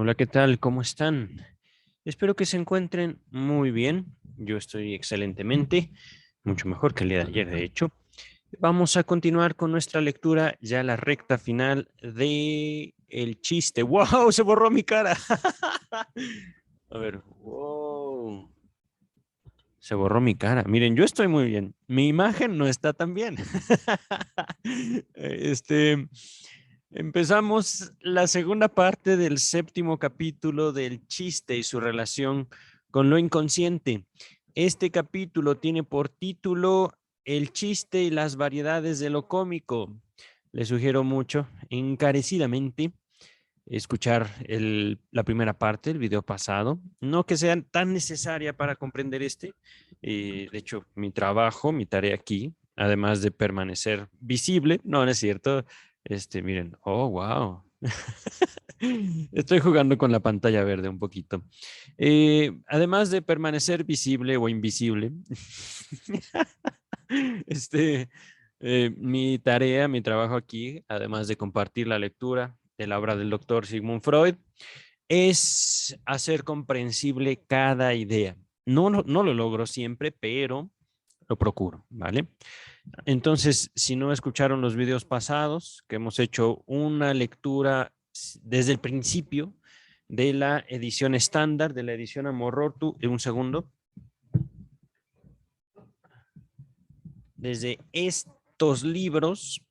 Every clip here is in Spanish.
Hola, ¿qué tal? ¿Cómo están? Espero que se encuentren muy bien. Yo estoy excelentemente, mucho mejor que el día de ayer, de hecho. Vamos a continuar con nuestra lectura, ya la recta final de el chiste. ¡Wow! Se borró mi cara. A ver, wow. Se borró mi cara. Miren, yo estoy muy bien. Mi imagen no está tan bien. Este, empezamos la segunda parte del séptimo capítulo del chiste y su relación con lo inconsciente. Este capítulo tiene por título El chiste y las variedades de lo cómico. Les sugiero mucho, encarecidamente, escuchar la primera parte, el video pasado. No que sea tan necesaria para comprender este. De hecho, mi trabajo, mi tarea aquí, además de permanecer visible, no es cierto. Miren, oh, wow. Estoy jugando con la pantalla verde un poquito. Además de permanecer visible o invisible, este, mi tarea, mi trabajo aquí, además de compartir la lectura de la obra del doctor Sigmund Freud, es hacer comprensible cada idea. No lo logro siempre, pero lo procuro, ¿vale? Entonces, si no escucharon los videos pasados, que hemos hecho una lectura desde el principio de la edición estándar, de la edición Amorortu, un segundo, desde estos libros,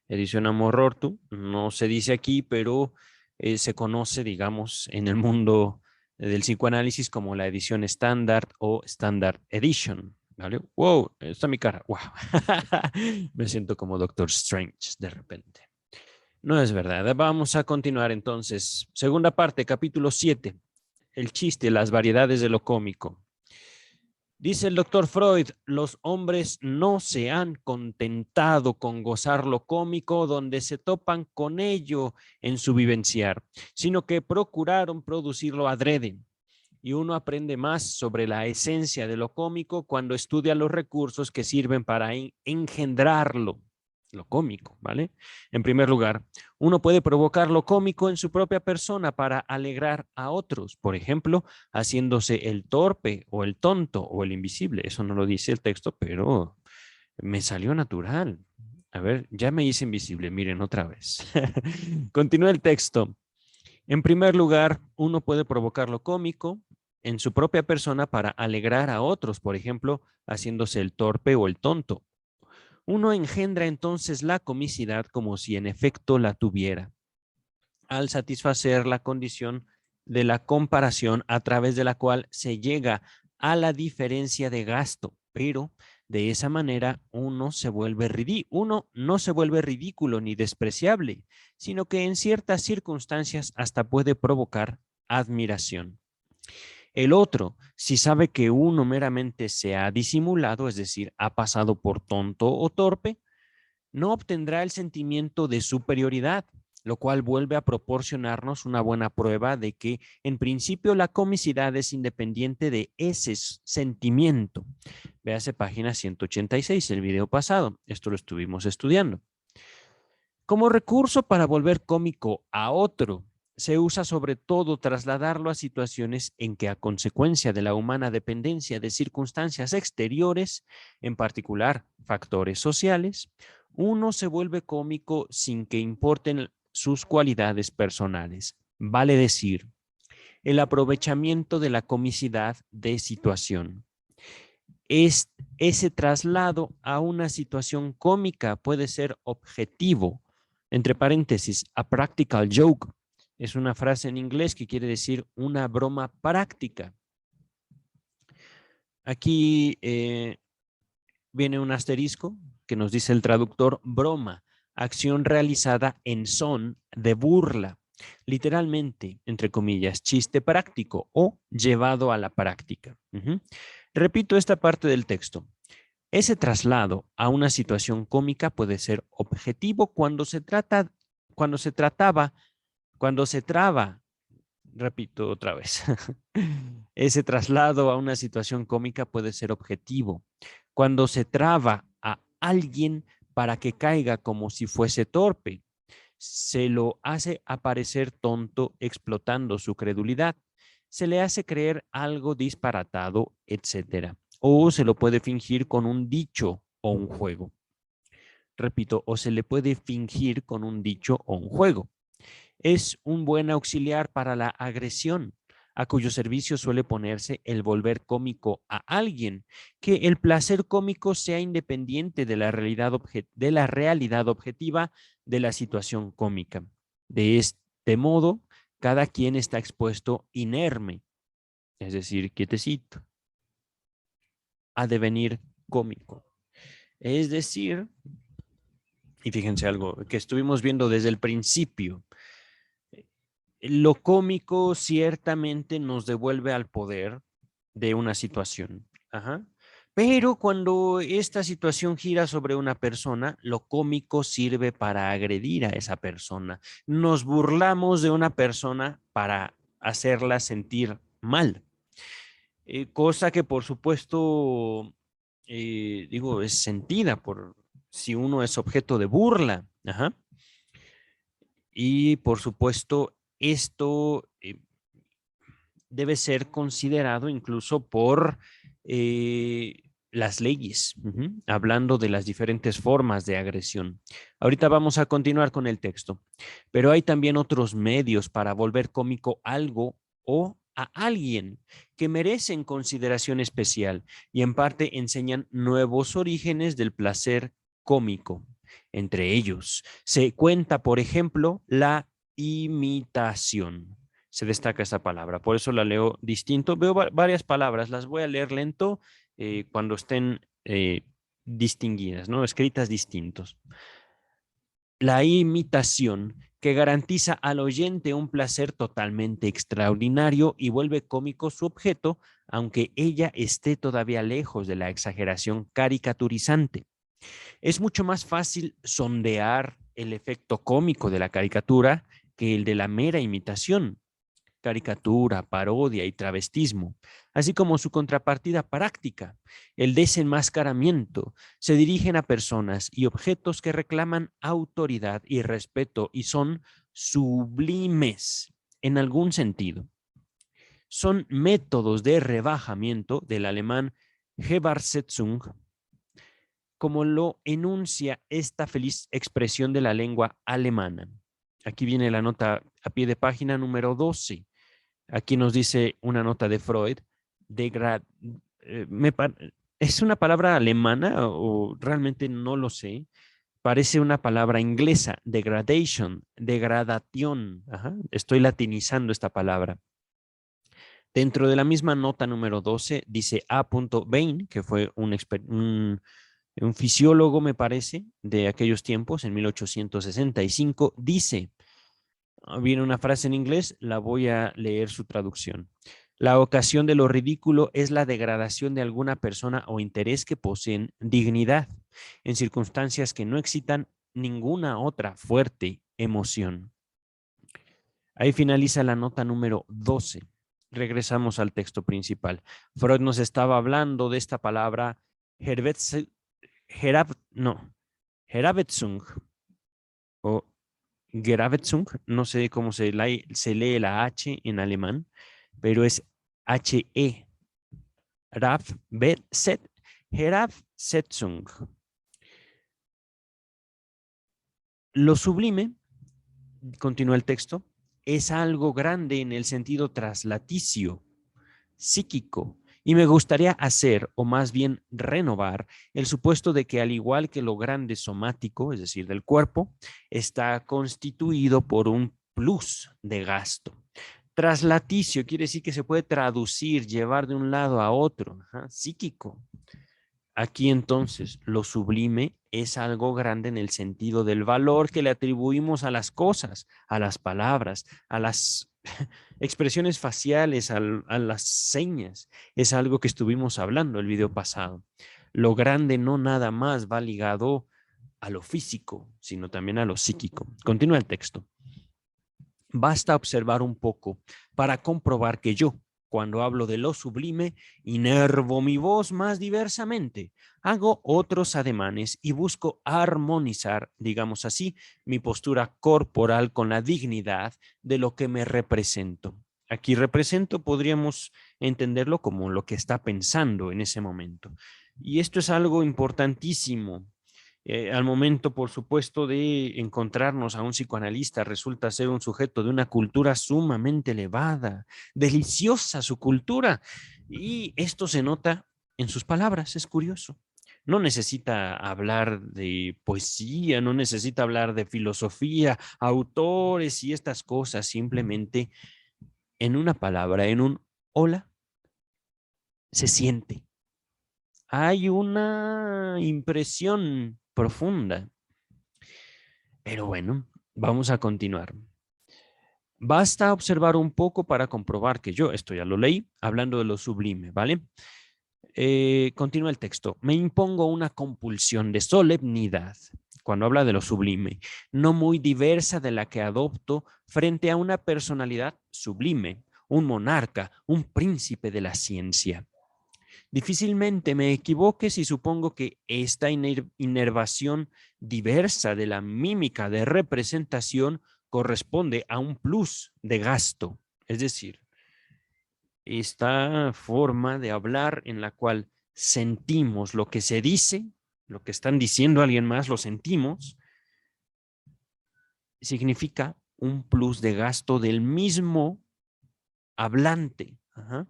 edición Amorortu, no se dice aquí, pero se conoce, digamos, en el mundo del psicoanálisis como la edición estándar o Standard Edition. ¿Vale? Wow, está mi cara. Wow. Me siento como Doctor Strange de repente. No es verdad. Vamos a continuar entonces. Segunda parte, capítulo 7. El chiste, las variedades de lo cómico. Dice el doctor Freud, los hombres no se han contentado con gozar lo cómico donde se topan con ello en su vivenciar, sino que procuraron producirlo adrede. Y uno aprende más sobre la esencia de lo cómico cuando estudia los recursos que sirven para engendrarlo, lo cómico, ¿vale? En primer lugar, uno puede provocar lo cómico en su propia persona para alegrar a otros, por ejemplo, haciéndose el torpe o el tonto o el invisible. Eso no lo dice el texto, pero me salió natural. A ver, ya me hice invisible, miren otra vez. Continúa el texto. En primer lugar, uno puede provocar lo cómico en su propia persona para alegrar a otros, por ejemplo, haciéndose el torpe o el tonto. Uno engendra entonces la comicidad como si en efecto la tuviera, al satisfacer la condición de la comparación a través de la cual se llega a la diferencia de gasto, pero de esa manera uno no se vuelve ridículo ni despreciable, sino que en ciertas circunstancias hasta puede provocar admiración. El otro, si sabe que uno meramente se ha disimulado, es decir, ha pasado por tonto o torpe, no obtendrá el sentimiento de superioridad, lo cual vuelve a proporcionarnos una buena prueba de que en principio la comicidad es independiente de ese sentimiento. Véase página 186, el video pasado. Esto lo estuvimos estudiando. Como recurso para volver cómico a otro, se usa sobre todo trasladarlo a situaciones en que a consecuencia de la humana dependencia de circunstancias exteriores, en particular factores sociales, uno se vuelve cómico sin que importen sus cualidades personales. Vale decir, el aprovechamiento de la comicidad de situación. Ese traslado a una situación cómica puede ser objetivo. Entre paréntesis, a practical joke es una frase en inglés que quiere decir una broma práctica. Aquí viene un asterisco que nos dice el traductor: broma, acción realizada en son de burla. Literalmente, entre comillas, chiste práctico o llevado a la práctica. Repito esta parte del texto. Ese traslado a una situación cómica puede ser objetivo cuando se traba, repito otra vez. Ese traslado a una situación cómica puede ser objetivo cuando se traba a alguien para que caiga como si fuese torpe. Se lo hace aparecer tonto explotando su credulidad. Se le hace creer algo disparatado, etc. O se lo puede fingir con un dicho o un juego. Repito, o se le puede fingir con un dicho o un juego. Es un buen auxiliar para la agresión, a cuyo servicio suele ponerse el volver cómico a alguien, que el placer cómico sea independiente de la realidad objetiva de la situación cómica. De este modo, cada quien está expuesto inerme, es decir, quietecito, a devenir cómico. Es decir, y fíjense algo que estuvimos viendo desde el principio, lo cómico ciertamente nos devuelve al poder de una situación. Ajá. Pero cuando esta situación gira sobre una persona, lo cómico sirve para agredir a esa persona. Nos burlamos de una persona para hacerla sentir mal. Cosa que por supuesto, digo, es sentida por si uno es objeto de burla. Ajá. Y por supuesto, esto debe ser considerado incluso por las leyes, hablando de las diferentes formas de agresión. Ahorita vamos a continuar con el texto, pero hay también otros medios para volver cómico algo o a alguien que merecen consideración especial y en parte enseñan nuevos orígenes del placer cómico. Entre ellos, se cuenta, por ejemplo, la imitación. Se destaca esta palabra, por eso la leo distinto. Veo varias palabras, las voy a leer lento cuando estén distinguidas, ¿no? Escritas distintos. La imitación que garantiza al oyente un placer totalmente extraordinario y vuelve cómico su objeto, aunque ella esté todavía lejos de la exageración caricaturizante. Es mucho más fácil sondear el efecto cómico de la caricatura que el de la mera imitación. Caricatura, parodia y travestismo, así como su contrapartida práctica, el desenmascaramiento, se dirigen a personas y objetos que reclaman autoridad y respeto y son sublimes en algún sentido. Son métodos de rebajamiento del alemán Herabsetzung, como lo enuncia esta feliz expresión de la lengua alemana. Aquí viene la nota a pie de página número 12. Aquí nos dice una nota de Freud. ¿Es una palabra alemana o realmente no lo sé? Parece una palabra inglesa, degradation, degradación. Ajá, estoy latinizando esta palabra. Dentro de la misma nota número 12 dice A. Bain, que fue un fisiólogo, me parece, de aquellos tiempos, en 1865, dice, viene una frase en inglés, la voy a leer su traducción. La ocasión de lo ridículo es la degradación de alguna persona o interés que poseen dignidad en circunstancias que no excitan ninguna otra fuerte emoción. Ahí finaliza la nota número 12. Regresamos al texto principal. Freud nos estaba hablando de esta palabra Herabetsung o Gerabetzung, no sé cómo se lee la H en alemán, pero es H-E. Herabsetzung. Lo sublime, continúa el texto, es algo grande en el sentido traslaticio, psíquico, y me gustaría hacer, o más bien renovar, el supuesto de que al igual que lo grande somático, es decir, del cuerpo, está constituido por un plus de gasto. Traslaticio quiere decir que se puede traducir, llevar de un lado a otro, psíquico. Aquí entonces lo sublime es algo grande en el sentido del valor que le atribuimos a las cosas, a las palabras, a las expresiones faciales, a las señas. Es algo que estuvimos hablando el video pasado. Lo grande no nada más va ligado a lo físico, sino también a lo psíquico. Continúa el texto. Basta observar un poco para comprobar que yo, Cuando hablo de lo sublime, inervo mi voz más diversamente, hago otros ademanes y busco armonizar, digamos así, mi postura corporal con la dignidad de lo que me represento. Aquí represento podríamos entenderlo como lo que está pensando en ese momento. Y esto es algo importantísimo. Al momento, por supuesto, de encontrarnos a un psicoanalista, resulta ser un sujeto de una cultura sumamente elevada, deliciosa su cultura, y esto se nota en sus palabras, es curioso. No necesita hablar de poesía, no necesita hablar de filosofía, autores y estas cosas, simplemente en una palabra, en un hola, se siente. Hay una impresión profunda. Pero bueno, vamos a continuar. Basta observar un poco para comprobar que yo, esto ya lo leí, hablando de lo sublime, ¿vale? Continúa el texto. Me impongo una compulsión de solemnidad, cuando habla de lo sublime, no muy diversa de la que adopto frente a una personalidad sublime, un monarca, un príncipe de la ciencia. Difícilmente me equivoque si supongo que esta inervación diversa de la mímica de representación corresponde a un plus de gasto, es decir, esta forma de hablar en la cual sentimos lo que se dice, lo que están diciendo alguien más, lo sentimos, significa un plus de gasto del mismo hablante. Ajá.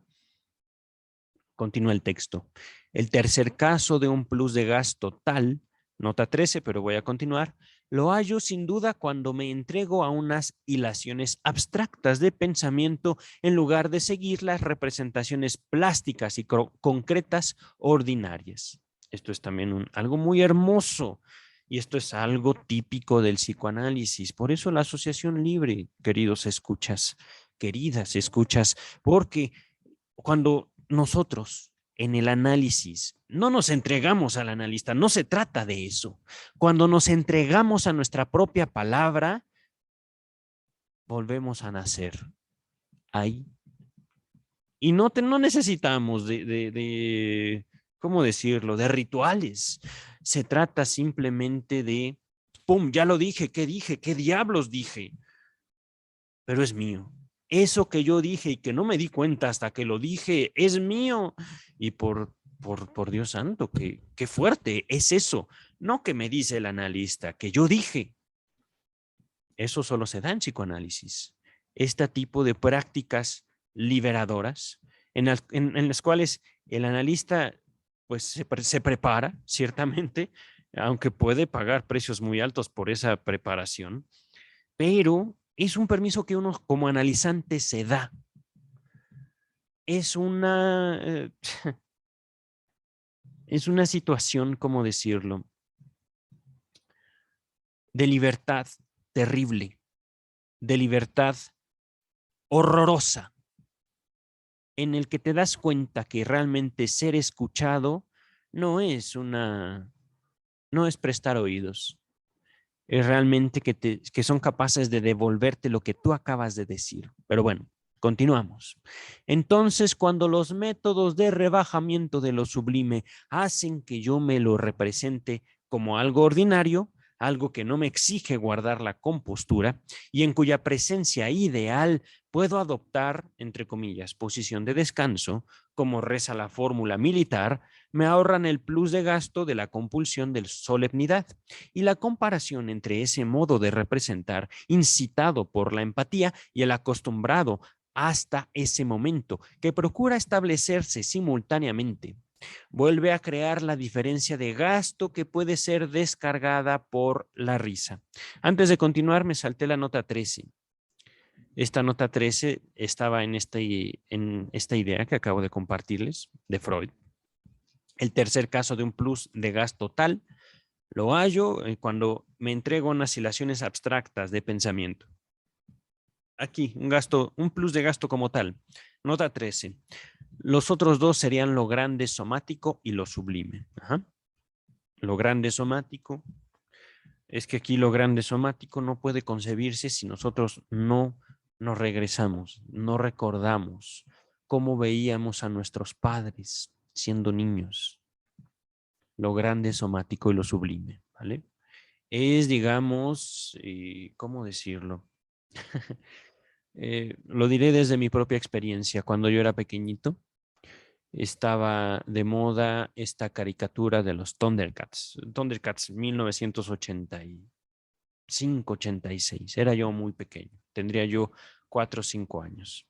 Continúa el texto. El tercer caso de un plus de gasto tal, nota 13, pero voy a continuar, lo hallo sin duda cuando me entrego a unas hilaciones abstractas de pensamiento en lugar de seguir las representaciones plásticas y concretas ordinarias. Esto es también algo muy hermoso y esto es algo típico del psicoanálisis. Por eso la asociación libre, queridos escuchas, queridas escuchas, porque cuando nosotros en el análisis no nos entregamos al analista, no se trata de eso. Cuando nos entregamos a nuestra propia palabra, volvemos a nacer ahí. Y no necesitamos ¿cómo decirlo?, de rituales. Se trata simplemente de, ¡pum!, ya lo dije, qué diablos dije, pero es mío. Eso que yo dije y que no me di cuenta hasta que lo dije es mío. Y por Dios santo, qué fuerte es eso. No que me dice el analista, que yo dije. Eso solo se da en psicoanálisis. Este tipo de prácticas liberadoras en las cuales el analista pues se prepara, ciertamente, aunque puede pagar precios muy altos por esa preparación, pero es un permiso que uno como analizante se da. Es es una situación, ¿cómo decirlo?, de libertad terrible, de libertad horrorosa, en el que te das cuenta que realmente ser escuchado no es no es prestar oídos, es realmente que son capaces de devolverte lo que tú acabas de decir. Pero bueno, continuamos. Entonces, cuando los métodos de rebajamiento de lo sublime hacen que yo me lo represente como algo ordinario, algo que no me exige guardar la compostura y en cuya presencia ideal puedo adoptar, entre comillas, posición de descanso, como reza la fórmula militar, me ahorran el plus de gasto de la compulsión de solemnidad y la comparación entre ese modo de representar incitado por la empatía y el acostumbrado hasta ese momento, que procura establecerse simultáneamente, vuelve a crear la diferencia de gasto que puede ser descargada por la risa. Antes de continuar, me salté la nota 13. Esta nota 13 estaba en esta idea que acabo de compartirles de Freud. El tercer caso de un plus de gasto tal lo hallo cuando me entrego a unas oscilaciones abstractas de pensamiento. Aquí, un plus de gasto como tal. Nota 13. Los otros dos serían lo grande somático y lo sublime. Ajá. Lo grande somático. Es que aquí lo grande somático no puede concebirse si nosotros no nos regresamos, no recordamos, cómo veíamos a nuestros padres siendo niños, lo grande, somático y lo sublime, ¿vale? Es, digamos, ¿cómo decirlo? Lo diré desde mi propia experiencia. Cuando yo era pequeñito, estaba de moda esta caricatura de los Thundercats. Thundercats 1985, 86. Era yo muy pequeño. Tendría yo 4 o 5 años.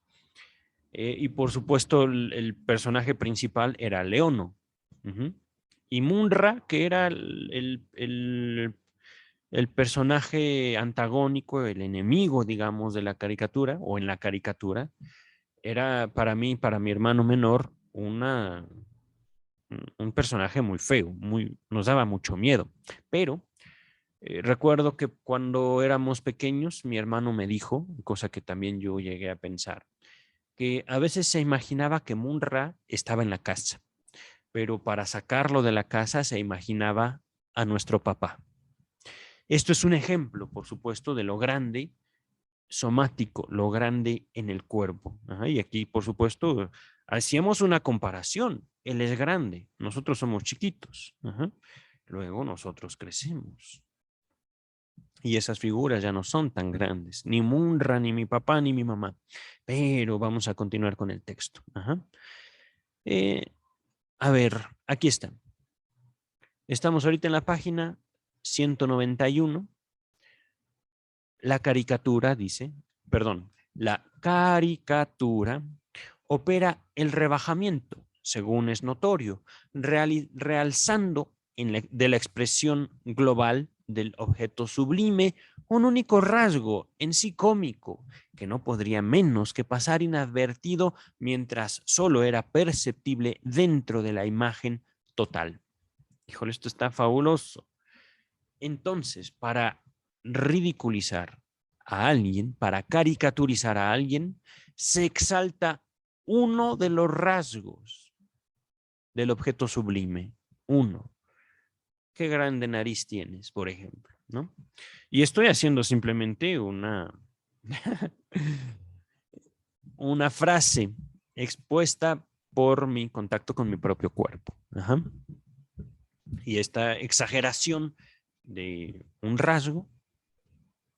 Y por supuesto, el personaje principal era Leono. Ujú. Y Munra, que era el personaje antagónico, el enemigo, digamos, de la caricatura o en la caricatura, era para mí, para mi hermano menor, un personaje muy feo, nos daba mucho miedo. Pero recuerdo que cuando éramos pequeños, mi hermano me dijo, cosa que también yo llegué a pensar, que a veces se imaginaba que Munra estaba en la casa, pero para sacarlo de la casa se imaginaba a nuestro papá. Esto es un ejemplo, por supuesto, de lo grande somático, lo grande en el cuerpo. Ajá, y aquí, por supuesto, hacíamos una comparación. Él es grande, nosotros somos chiquitos. Ajá. Luego nosotros crecemos. Y esas figuras ya no son tan grandes, ni Munra, ni mi papá, ni mi mamá. Pero vamos a continuar con el texto. Ajá. Eh, a ver, aquí está. Estamos ahorita en la página 191. La caricatura, dice, perdón, la caricatura opera el rebajamiento, según es notorio, realzando de la expresión global del objeto sublime un único rasgo en sí cómico, que no podría menos que pasar inadvertido mientras solo era perceptible dentro de la imagen total. Híjole, esto está fabuloso. Entonces, para ridiculizar a alguien, para caricaturizar a alguien, se exalta uno de los rasgos del objeto sublime. Uno. Qué grande nariz tienes, por ejemplo, ¿no? Y estoy haciendo simplemente una frase expuesta por mi contacto con mi propio cuerpo. Ajá. Y esta exageración de un rasgo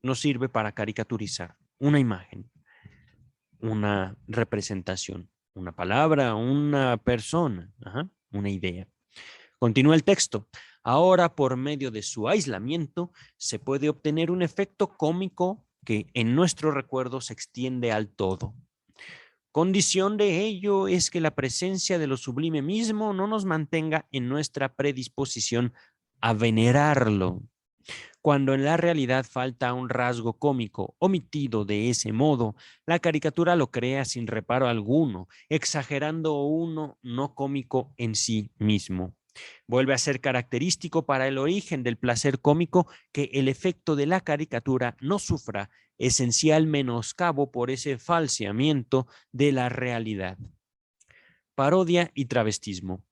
nos sirve para caricaturizar una imagen, una representación, una palabra, una persona, una idea. Continúa el texto. Ahora, por medio de su aislamiento, se puede obtener un efecto cómico que en nuestro recuerdo se extiende al todo. Condición de ello es que la presencia de lo sublime mismo no nos mantenga en nuestra predisposición a venerarlo, cuando en la realidad falta un rasgo cómico omitido de ese modo. La caricatura lo crea sin reparo alguno, exagerando uno no cómico en sí mismo. Vuelve a ser característico para el origen del placer cómico que el efecto de la caricatura no sufra esencial menoscabo por ese falseamiento de la realidad. Parodia y travestismo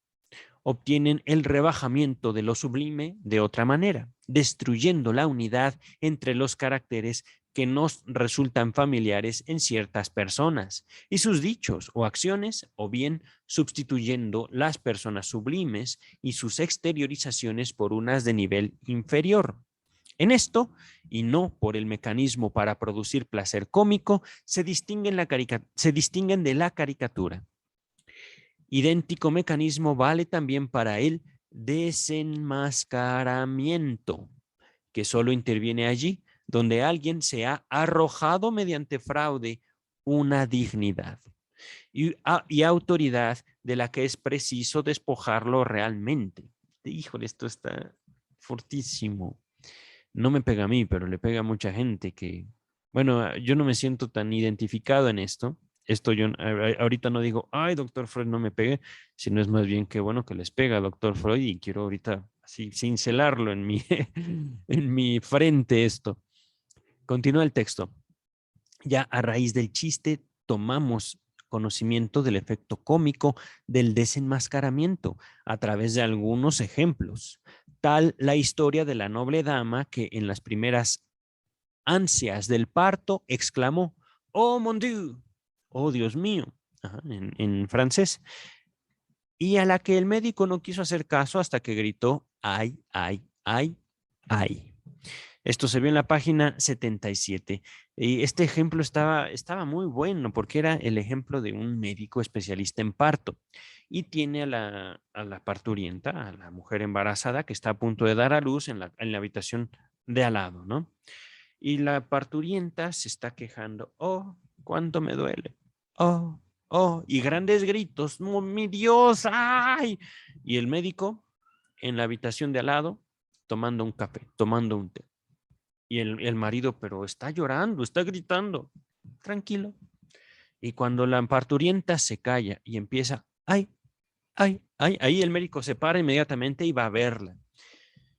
obtienen el rebajamiento de lo sublime de otra manera, destruyendo la unidad entre los caracteres que nos resultan familiares en ciertas personas y sus dichos o acciones, o bien sustituyendo las personas sublimes y sus exteriorizaciones por unas de nivel inferior. En esto, y no por el mecanismo para producir placer cómico, se distinguen de la caricatura. Idéntico mecanismo vale también para el desenmascaramiento, que solo interviene allí donde alguien se ha arrojado mediante fraude una dignidad y autoridad de la que es preciso despojarlo realmente. Híjole, esto está fortísimo. No me pega a mí, pero le pega a mucha gente que, bueno, yo no me siento tan identificado en esto. Esto yo ahorita no digo, ay, doctor Freud, no me pegue, sino es más bien que bueno que les pega, doctor Freud, y quiero ahorita así cincelarlo en mi, en mi frente esto. Continúa el texto. Ya a raíz del chiste tomamos conocimiento del efecto cómico del desenmascaramiento a través de algunos ejemplos. Tal la historia de la noble dama que en las primeras ansias del parto exclamó, oh mon Dieu, oh Dios mío, en francés, y a la que el médico no quiso hacer caso hasta que gritó, ay, ay, ay, ay. Esto se vio en la página 77. Y este ejemplo estaba muy bueno porque era el ejemplo de un médico especialista en parto y tiene a la parturienta, a la mujer embarazada que está a punto de dar a luz en la habitación de al lado, ¿no? Y la parturienta se está quejando, oh, cuánto me duele, oh, oh, y grandes gritos, no, mi Dios, ay. Y el médico en la habitación de al lado tomando un café, tomando un té. Y el marido, pero está llorando, está gritando. Tranquilo. Y cuando la parturienta se calla y empieza, ay, ay, ay, ahí el médico se para inmediatamente y va a verla.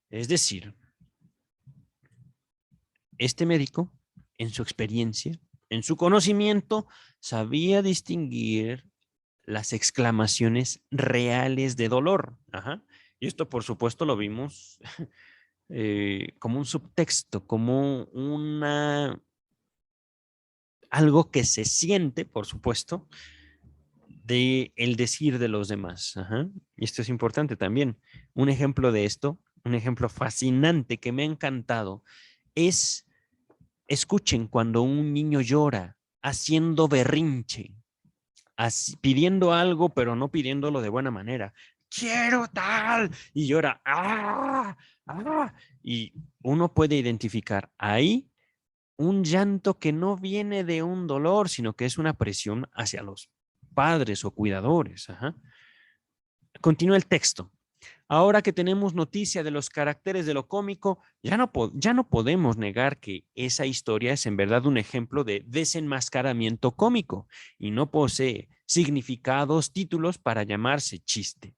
Es decir, este médico, en su experiencia, en su conocimiento, sabía distinguir las exclamaciones reales de dolor. Ajá. Y esto, por supuesto, lo vimos como un subtexto, como algo que se siente, por supuesto, de el decir de los demás. Ajá. Y esto es importante también. Un ejemplo de esto, un ejemplo fascinante que me ha encantado, es, escuchen cuando un niño llora haciendo berrinche, pidiendo algo, pero no pidiéndolo de buena manera. Quiero tal, y llora, ¡ah! ¡Ah! Y uno puede identificar ahí un llanto que no viene de un dolor, sino que es una presión hacia los padres o cuidadores. Ajá. Continúa el texto. Ahora que tenemos noticia de los caracteres de lo cómico, ya no podemos negar que esa historia es en verdad un ejemplo de desenmascaramiento cómico y no posee significados, títulos para llamarse chiste.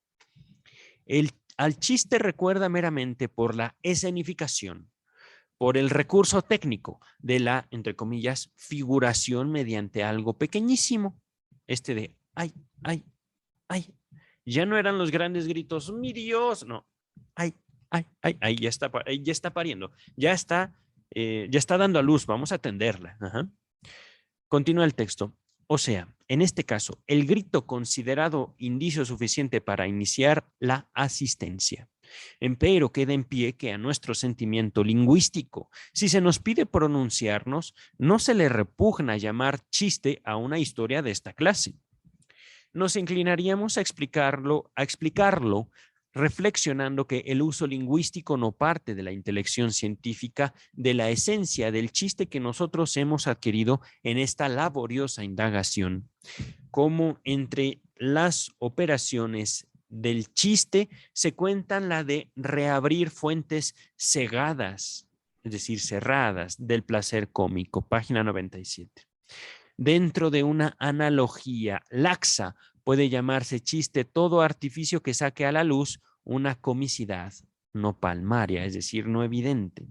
Al chiste recuerda meramente por la escenificación, por el recurso técnico de la, entre comillas, figuración mediante algo pequeñísimo. Este de, ay, ay, ay. Ya no eran los grandes gritos, mi Dios, no. Ay, ay, ay, ahí ya está pariendo, ya está dando a luz, vamos a atenderla. Ajá. Continúa el texto. O sea, en este caso, el grito considerado indicio suficiente para iniciar la asistencia. Empero queda en pie que a nuestro sentimiento lingüístico, si se nos pide pronunciarnos, no se le repugna llamar chiste a una historia de esta clase. Nos inclinaríamos a explicarlo reflexionando que el uso lingüístico no parte de la intelección científica de la esencia del chiste que nosotros hemos adquirido en esta laboriosa indagación, como entre las operaciones del chiste se cuentan la de reabrir fuentes cegadas, es decir, cerradas del placer cómico, página 97. Dentro de una analogía laxa puede llamarse chiste todo artificio que saque a la luz una comicidad no palmaria, es decir, no evidente.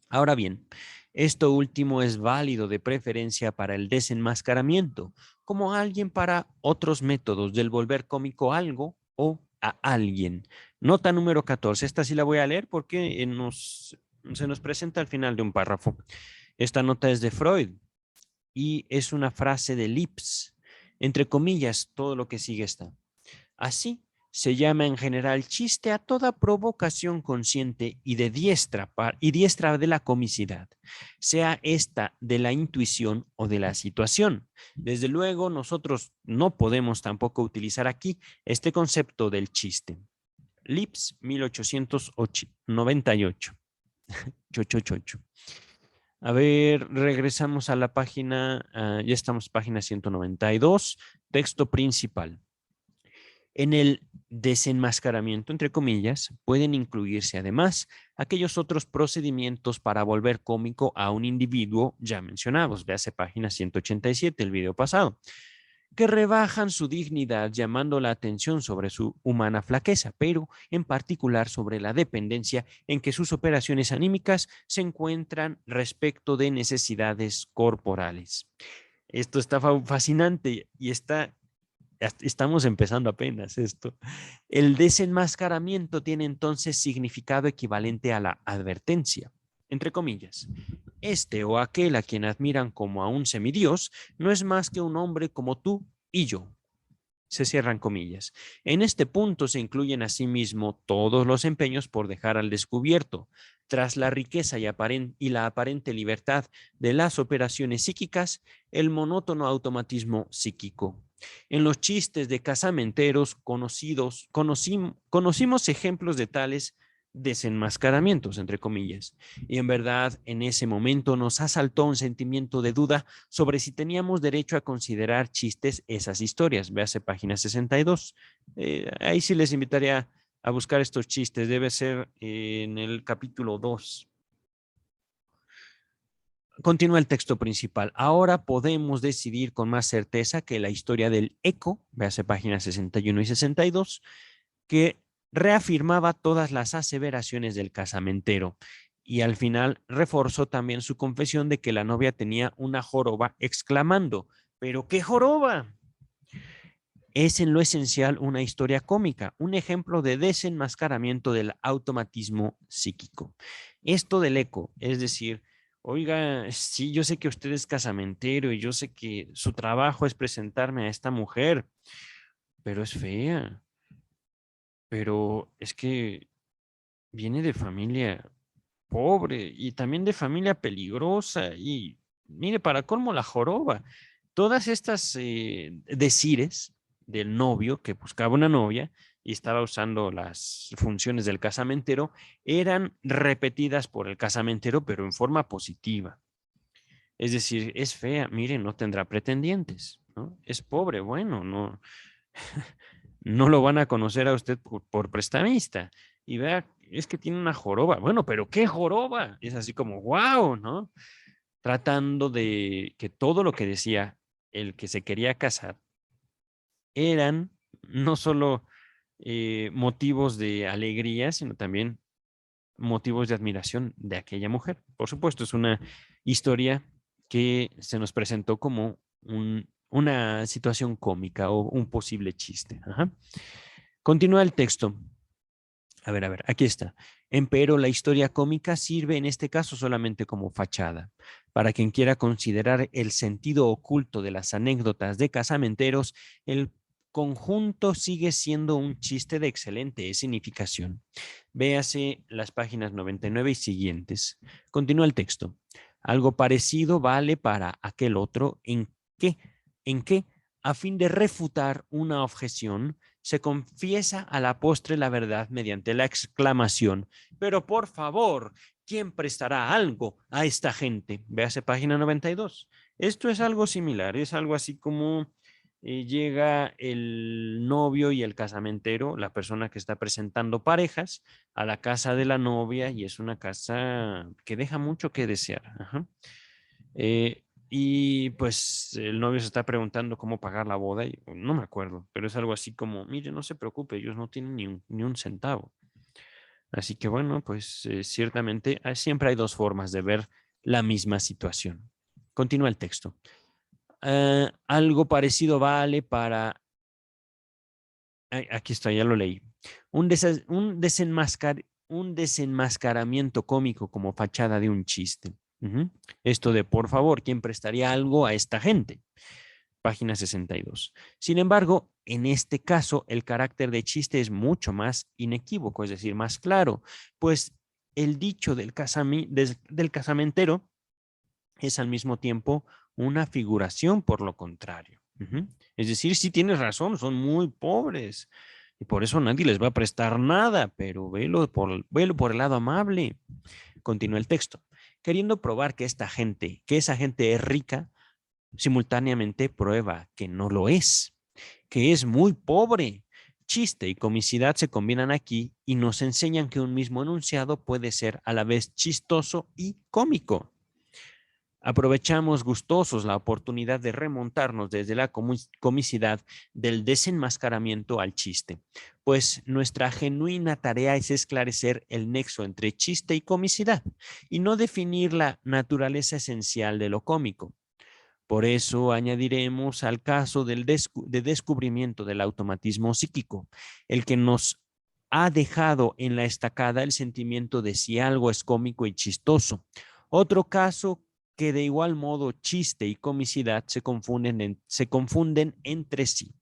Ahora bien, esto último es válido de preferencia para el desenmascaramiento, como alguien para otros métodos del volver cómico algo o a alguien. Nota número 14, esta sí la voy a leer porque se nos presenta al final de un párrafo. Esta nota es de Freud y es una frase de Lips. Entre comillas, todo lo que sigue está. Así se llama en general chiste a toda provocación consciente y diestra de la comicidad, sea esta de la intuición o de la situación. Desde luego, nosotros no podemos tampoco utilizar aquí este concepto del chiste. Lips, 1898. Chochochocho. A ver, regresamos a la página, ya estamos página 192, texto principal. En el desenmascaramiento, entre comillas, pueden incluirse además aquellos otros procedimientos para volver cómico a un individuo ya mencionados, véase página 187, el video pasado, que rebajan su dignidad llamando la atención sobre su humana flaqueza, pero en particular sobre la dependencia en que sus operaciones anímicas se encuentran respecto de necesidades corporales. Esto está fascinante y estamos empezando apenas esto. El desenmascaramiento tiene entonces significado equivalente a la advertencia, entre comillas. Este o aquel a quien admiran como a un semidios no es más que un hombre como tú y yo. Se cierran comillas. En este punto se incluyen asimismo todos los empeños por dejar al descubierto, tras la riqueza y la aparente libertad de las operaciones psíquicas, el monótono automatismo psíquico. En los chistes de casamenteros conocimos ejemplos de tales desenmascaramientos, entre comillas. Y en verdad, en ese momento nos asaltó un sentimiento de duda sobre si teníamos derecho a considerar chistes esas historias. Véase página 62. Ahí sí les invitaría a buscar estos chistes. Debe ser en el capítulo 2. Continúa el texto principal. Ahora podemos decidir con más certeza que la historia del eco, véase páginas 61 y 62, que reafirmaba todas las aseveraciones del casamentero y al final reforzó también su confesión de que la novia tenía una joroba, exclamando, ¿pero qué joroba? Es en lo esencial una historia cómica, un ejemplo de desenmascaramiento del automatismo psíquico. Esto del eco, es decir, oiga, sí, yo sé que usted es casamentero y yo sé que su trabajo es presentarme a esta mujer, pero es fea, pero es que viene de familia pobre y también de familia peligrosa y mire, para colmo la joroba. Todas estas decires del novio que buscaba una novia y estaba usando las funciones del casamentero eran repetidas por el casamentero, pero en forma positiva. Es decir, es fea, mire, no tendrá pretendientes, ¿no? Es pobre, bueno, no, no lo van a conocer a usted por prestamista. Y vea, es que tiene una joroba. Bueno, pero ¿qué joroba? Es así como, wow, ¿no? Tratando de que todo lo que decía el que se quería casar eran no solo motivos de alegría, sino también motivos de admiración de aquella mujer. Por supuesto, es una historia que se nos presentó como una situación cómica o un posible chiste. Ajá. Continúa el texto. A ver, aquí está. Empero la historia cómica sirve en este caso solamente como fachada. Para quien quiera considerar el sentido oculto de las anécdotas de casamenteros, el conjunto sigue siendo un chiste de excelente significación. Véase las páginas 99 y siguientes. Continúa el texto. Algo parecido vale para aquel otro en que, a fin de refutar una objeción, se confiesa a la postre la verdad mediante la exclamación, pero por favor, ¿quién prestará algo a esta gente? Véase página 92. Esto es algo similar, es algo así como llega el novio y el casamentero, la persona que está presentando parejas, a la casa de la novia y es una casa que deja mucho que desear. Ajá. Y pues el novio se está preguntando cómo pagar la boda y no me acuerdo, pero es algo así como, mire, no se preocupe, ellos no tienen ni un centavo. Así que bueno, pues ciertamente siempre hay dos formas de ver la misma situación. Continúa el texto. Algo parecido vale para... Aquí está, ya lo leí. Un desenmascaramiento cómico como fachada de un chiste. Esto de, por favor, ¿quién prestaría algo a esta gente? Página 62. Sin embargo, en este caso, el carácter de chiste es mucho más inequívoco, es decir, más claro, pues el dicho del casamentero es al mismo tiempo una figuración por lo contrario. Es decir, sí tienes razón, son muy pobres y por eso nadie les va a prestar nada, pero velo por el lado amable. Continúa el texto. Queriendo probar que esa gente es rica, simultáneamente prueba que no lo es, que es muy pobre. Chiste y comicidad se combinan aquí y nos enseñan que un mismo enunciado puede ser a la vez chistoso y cómico. Aprovechamos gustosos la oportunidad de remontarnos desde la comicidad del desenmascaramiento al chiste, pues nuestra genuina tarea es esclarecer el nexo entre chiste y comicidad y no definir la naturaleza esencial de lo cómico. Por eso añadiremos al caso de descubrimiento del automatismo psíquico, el que nos ha dejado en la estacada el sentimiento de si algo es cómico y chistoso, Otro caso que de igual modo chiste y comicidad se confunden entre sí.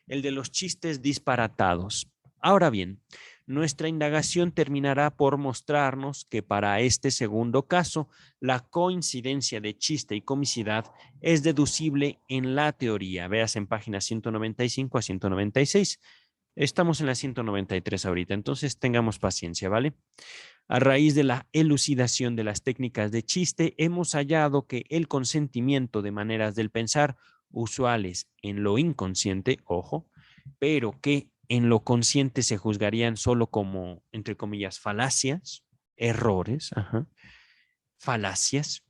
El de los chistes disparatados. Ahora bien, nuestra indagación terminará por mostrarnos que para este segundo caso, la coincidencia de chiste y comicidad es deducible en la teoría. Veas en páginas 195 a 196. Estamos en la 193 ahorita, entonces tengamos paciencia, ¿vale? A raíz de la elucidación de las técnicas de chiste, hemos hallado que el consentimiento de maneras del pensar usuales en lo inconsciente, ojo, pero que en lo consciente se juzgarían solo como, entre comillas, falacias, errores, falacias,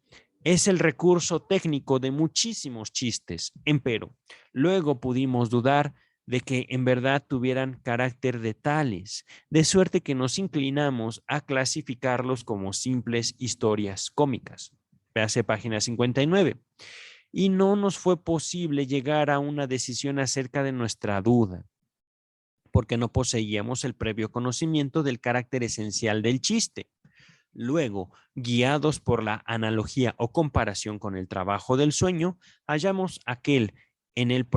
es el recurso técnico de muchísimos chistes. Empero, luego pudimos dudar de que en verdad tuvieran carácter de tales, de suerte que nos inclinamos a clasificarlos como simples historias cómicas. Véase página 59. Y no nos fue posible llegar a una decisión acerca de nuestra duda, porque no poseíamos el previo conocimiento del carácter esencial del chiste. Luego, guiados por la analogía o comparación con el trabajo del sueño, hallamos aquel en el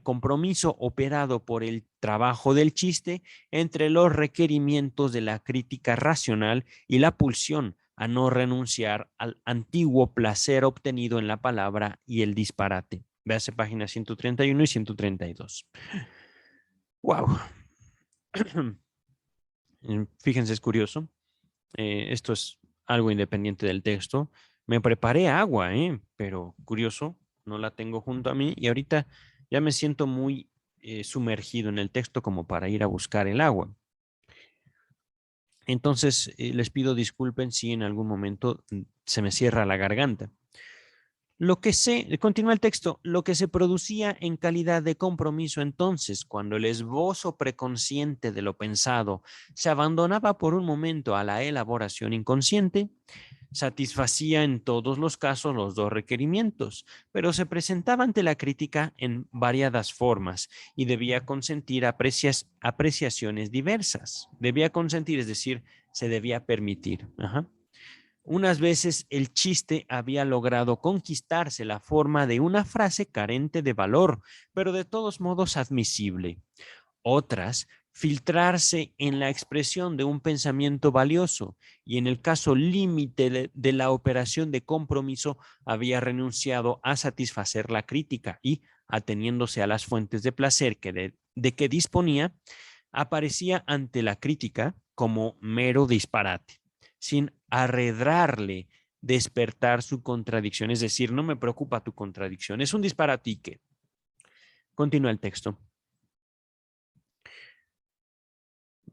compromiso operado por el trabajo del chiste entre los requerimientos de la crítica racional y la pulsión a no renunciar al antiguo placer obtenido en la palabra y el disparate. Véase páginas 131 y 132. ¡Wow! Fíjense, es curioso. Esto es algo independiente del texto. Me preparé agua, pero curioso, no la tengo junto a mí y ahorita ya me siento muy sumergido en el texto como para ir a buscar el agua. Entonces, les pido disculpen si en algún momento se me cierra la garganta. Continúa el texto, lo que se producía en calidad de compromiso entonces, cuando el esbozo preconsciente de lo pensado se abandonaba por un momento a la elaboración inconsciente, satisfacía en todos los casos los dos requerimientos, pero se presentaba ante la crítica en variadas formas y debía consentir apreciaciones diversas. Debía consentir, es decir, se debía permitir. Unas veces el chiste había logrado conquistarse la forma de una frase carente de valor, pero de todos modos admisible. Otras, filtrarse en la expresión de un pensamiento valioso y en el caso límite de la operación de compromiso había renunciado a satisfacer la crítica y, ateniéndose a las fuentes de placer de que disponía, aparecía ante la crítica como mero disparate, sin arredrarle despertar su contradicción, es decir, no me preocupa tu contradicción, es un disparate. Continúa el texto.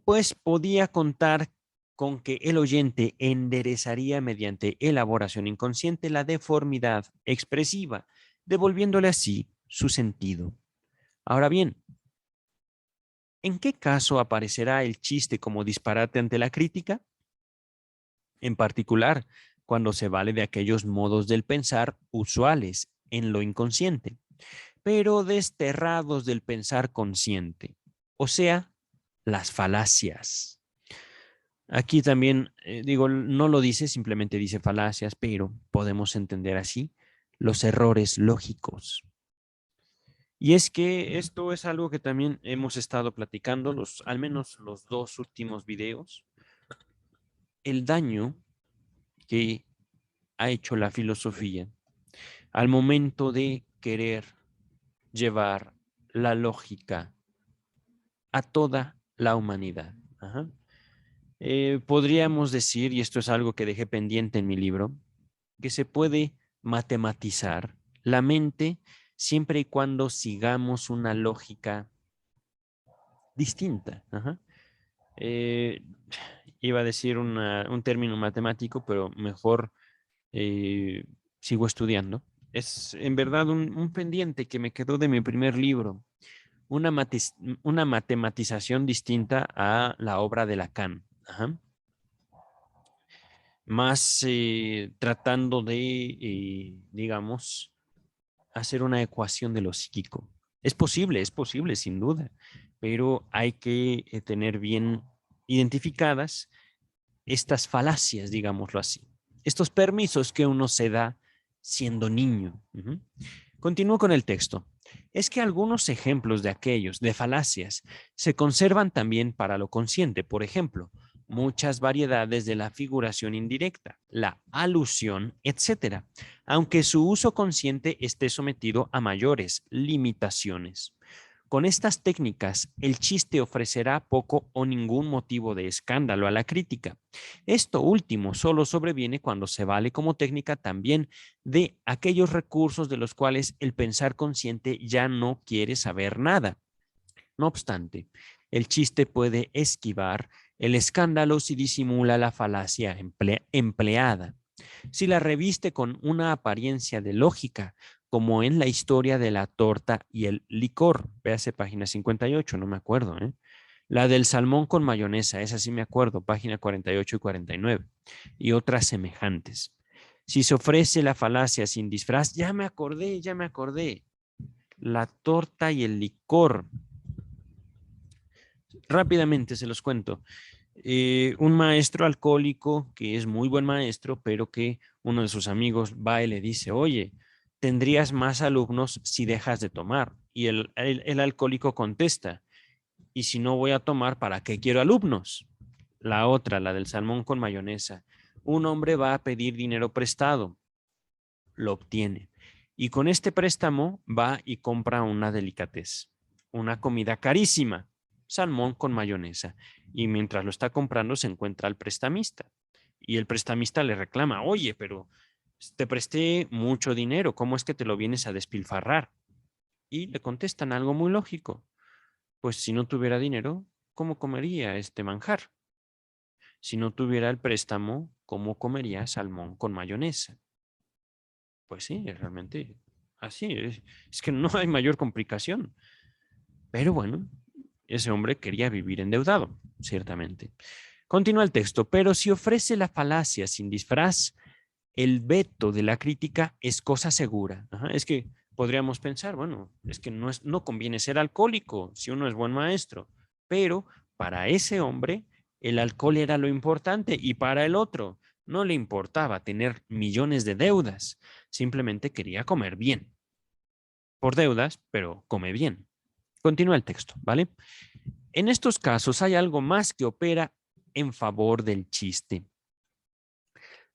Pues podía contar con que el oyente enderezaría mediante elaboración inconsciente la deformidad expresiva, devolviéndole así su sentido. Ahora bien, ¿en qué caso aparecerá el chiste como disparate ante la crítica? En particular, cuando se vale de aquellos modos del pensar usuales en lo inconsciente, pero desterrados del pensar consciente, o sea, las falacias. Aquí también, digo, no lo dice, simplemente dice falacias, pero podemos entender así los errores lógicos. Y es que esto es algo que también hemos estado platicando, al menos los dos últimos videos, el daño que ha hecho la filosofía al momento de querer llevar la lógica a toda la humanidad. Podríamos decir, y esto es algo que dejé pendiente en mi libro, que se puede matematizar la mente siempre y cuando sigamos una lógica distinta. Eh, Iba a decir un término matemático, pero mejor sigo estudiando. Es en verdad un pendiente que me quedó de mi primer libro, una, una matematización distinta a la obra de Lacan. Más tratando de, digamos, hacer una ecuación de lo psíquico. Es posible, sin duda, pero hay que tener bien identificadas estas falacias, digámoslo así. estos permisos que uno se da siendo niño. Continúo con el texto. Es que algunos ejemplos de aquellos, de falacias, se conservan también para lo consciente. Por ejemplo, muchas variedades de la figuración indirecta, la alusión, etcétera, aunque su uso consciente esté sometido a mayores limitaciones. Con estas técnicas, el chiste ofrecerá poco o ningún motivo de escándalo a la crítica. Esto último solo sobreviene cuando se vale como técnica también de aquellos recursos de los cuales el pensar consciente ya no quiere saber nada. No obstante, el chiste puede esquivar el escándalo si disimula la falacia empleada, si la reviste con una apariencia de lógica, como en la historia de la torta y el licor. Véase página 58, no me acuerdo, ¿eh? La del salmón con mayonesa, esa sí me acuerdo, página 48 y 49, y otras semejantes. Si se ofrece la falacia sin disfraz, ya me acordé. La torta y el licor. Rápidamente se los cuento. Un maestro alcohólico que es muy buen maestro, pero que uno de sus amigos va y le dice, oye, tendrías más alumnos si dejas de tomar. Y el alcohólico contesta, y si no voy a tomar, ¿para qué quiero alumnos? La otra, la del salmón con mayonesa. Un hombre va a pedir dinero prestado, lo obtiene. Y con este préstamo va y compra una delicatez, una comida carísima, salmón con mayonesa. Y mientras lo está comprando se encuentra el prestamista. Y el prestamista le reclama, oye, pero te presté mucho dinero, ¿cómo es que te lo vienes a despilfarrar? Y le contestan algo muy lógico. Pues si no tuviera dinero, ¿cómo comería este manjar? Si no tuviera el préstamo, ¿cómo comería salmón con mayonesa? Pues sí, realmente así es. Es que no hay mayor complicación. Pero bueno, ese hombre quería vivir endeudado, ciertamente. Continúa el texto, pero si ofrece la falacia sin disfraz, el veto de la crítica es cosa segura. Ajá, es que podríamos pensar, bueno, es que no conviene ser alcohólico si uno es buen maestro, pero para ese hombre el alcohol era lo importante y para el otro no le importaba tener millones de deudas, simplemente quería comer bien. Por deudas, pero come bien. Continúa el texto, ¿vale? En estos casos hay algo más que opera en favor del chiste.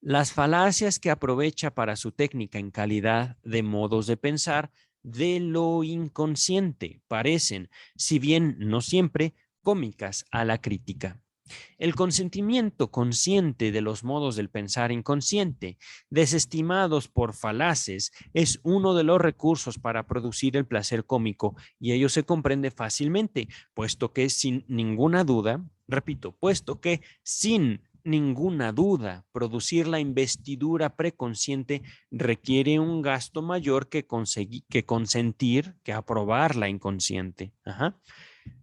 Las falacias que aprovecha para su técnica en calidad de modos de pensar de lo inconsciente parecen, si bien no siempre, cómicas a la crítica. El consentimiento consciente de los modos del pensar inconsciente, desestimados por falaces, es uno de los recursos para producir el placer cómico y ello se comprende fácilmente, puesto que sin ninguna duda, repito, puesto que sin ninguna duda, producir la investidura preconsciente requiere un gasto mayor que consentir, que aprobar la inconsciente. Ajá.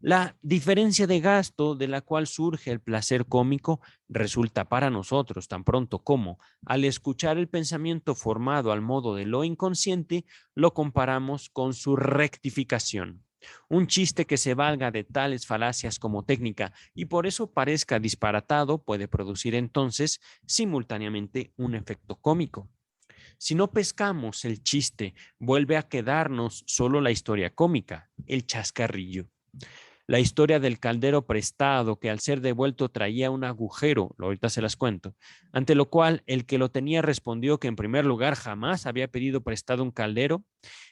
La diferencia de gasto de la cual surge el placer cómico resulta para nosotros tan pronto como, al escuchar el pensamiento formado al modo de lo inconsciente, lo comparamos con su rectificación. Un chiste que se valga de tales falacias como técnica y por eso parezca disparatado puede producir entonces simultáneamente un efecto cómico. Si no pescamos el chiste, vuelve a quedarnos solo la historia cómica, el chascarrillo. La historia del caldero prestado que al ser devuelto traía un agujero, ahorita se las cuento, ante lo cual el que lo tenía respondió que en primer lugar jamás había pedido prestado un caldero,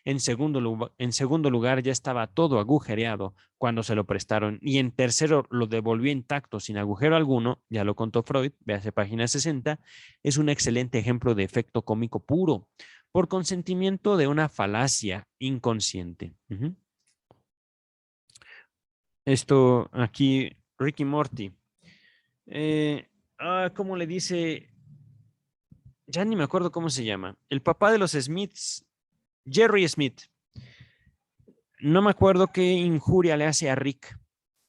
en segundo lugar ya estaba todo agujereado cuando se lo prestaron y en tercero lo devolvió intacto sin agujero alguno, ya lo contó Freud, véase página 60, es un excelente ejemplo de efecto cómico puro, por consentimiento de una falacia inconsciente. Esto aquí, Ricky Morty. ¿Cómo le dice? Ya ni me acuerdo cómo se llama. El papá de los Smiths, Jerry Smith. No me acuerdo qué injuria le hace a Rick.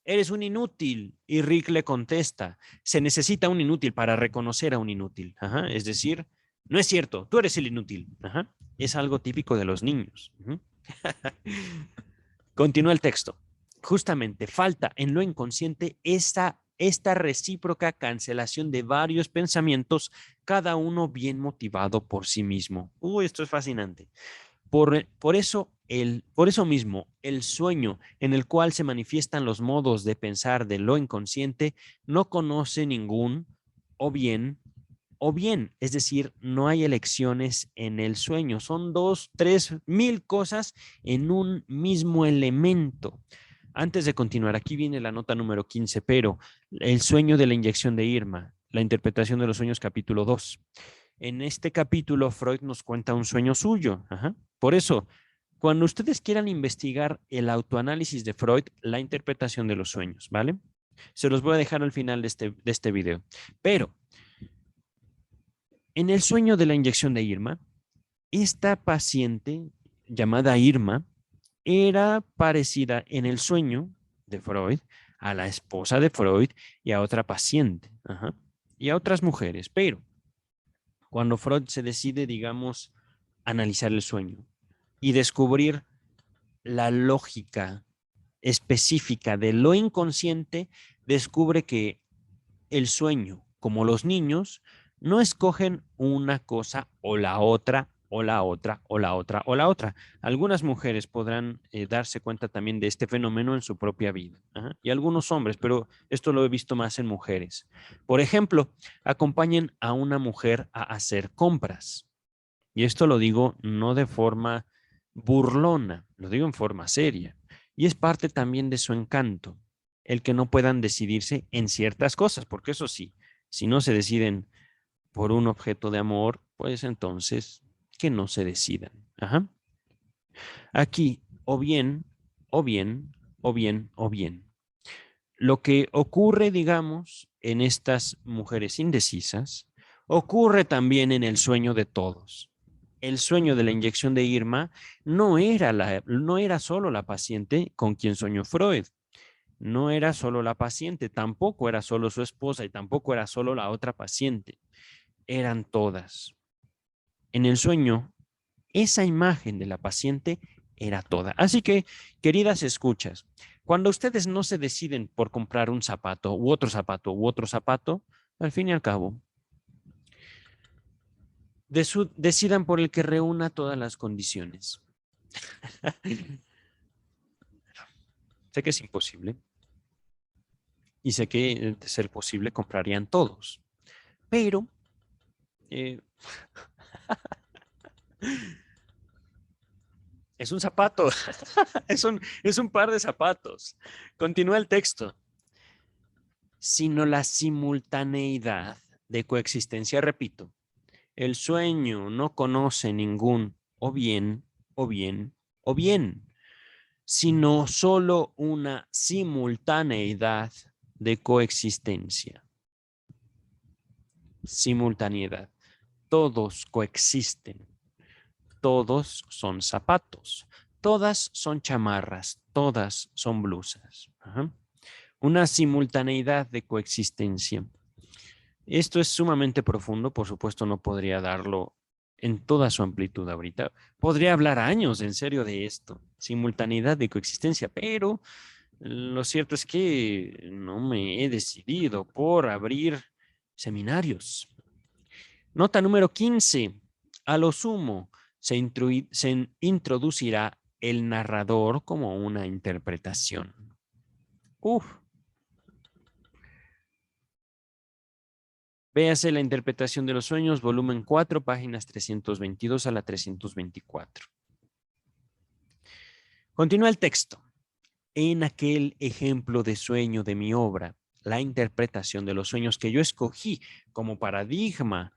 Eres un inútil. Y Rick le contesta, se necesita un inútil para reconocer a un inútil. Ajá. Es decir, no es cierto, tú eres el inútil. Ajá. Es algo típico de los niños. Continúa el texto. Justamente falta en lo inconsciente esa esta recíproca cancelación de varios pensamientos, cada uno bien motivado por sí mismo. Uy, esto es fascinante. Por eso mismo, el sueño en el cual se manifiestan los modos de pensar de lo inconsciente no conoce ningún o bien, es decir, no hay elecciones en el sueño. Son 2, 3, 1000 cosas en un mismo elemento. Antes de continuar, aquí viene la nota número 15, pero el sueño de la inyección de Irma, la interpretación de los sueños, capítulo 2. En este capítulo, Freud nos cuenta un sueño suyo. Ajá. Por eso, cuando ustedes quieran investigar el autoanálisis de Freud, la interpretación de los sueños, ¿vale? Se los voy a dejar al final de este video. Pero, en el sueño de la inyección de Irma, esta paciente llamada Irma era parecida en el sueño de Freud a la esposa de Freud y a otra paciente, ajá, y a otras mujeres. Pero cuando Freud se decide, digamos, analizar el sueño y descubrir la lógica específica de lo inconsciente, descubre que el sueño, como los niños, no escogen una cosa o la otra, o la otra, o la otra, o la otra. Algunas mujeres podrán darse cuenta también de este fenómeno en su propia vida. Ajá. Y algunos hombres, pero esto lo he visto más en mujeres. Por ejemplo, acompañen a una mujer a hacer compras. Y esto lo digo no de forma burlona, lo digo en forma seria. Y es parte también de su encanto, el que no puedan decidirse en ciertas cosas, porque eso sí, si no se deciden por un objeto de amor, pues entonces que no se decidan. Ajá. Aquí, o bien, o bien, o bien, o bien. Lo que ocurre, digamos, en estas mujeres indecisas, ocurre también en el sueño de todos. El sueño de la inyección de Irma no era solo la paciente con quien soñó Freud, no era solo la paciente, tampoco era solo su esposa y tampoco era solo la otra paciente, eran todas. En el sueño, esa imagen de la paciente era toda. Así que, queridas escuchas, cuando ustedes no se deciden por comprar un zapato u otro zapato u otro zapato, al fin y al cabo, decidan por el que reúna todas las condiciones. Sé que es imposible y sé que de ser posible comprarían todos, pero eh, es un zapato, es un par de zapatos. Continúa el texto. Sino la simultaneidad de coexistencia, repito, el sueño no conoce ningún o bien, o bien, o bien, sino solo una simultaneidad de coexistencia. Simultaneidad. Todos coexisten. Todos son zapatos. Todas son chamarras. Todas son blusas. Ajá. Una simultaneidad de coexistencia. Esto es sumamente profundo, por supuesto no podría darlo en toda su amplitud ahorita. Podría hablar años en serio de esto, simultaneidad de coexistencia, pero lo cierto es que no me he decidido por abrir seminarios. Nota número 15. A lo sumo se introducirá el narrador como una interpretación. Uf. Véase la interpretación de los sueños, volumen 4, páginas 322 a la 324. Continúa el texto. En aquel ejemplo de sueño de mi obra, la interpretación de los sueños que yo escogí como paradigma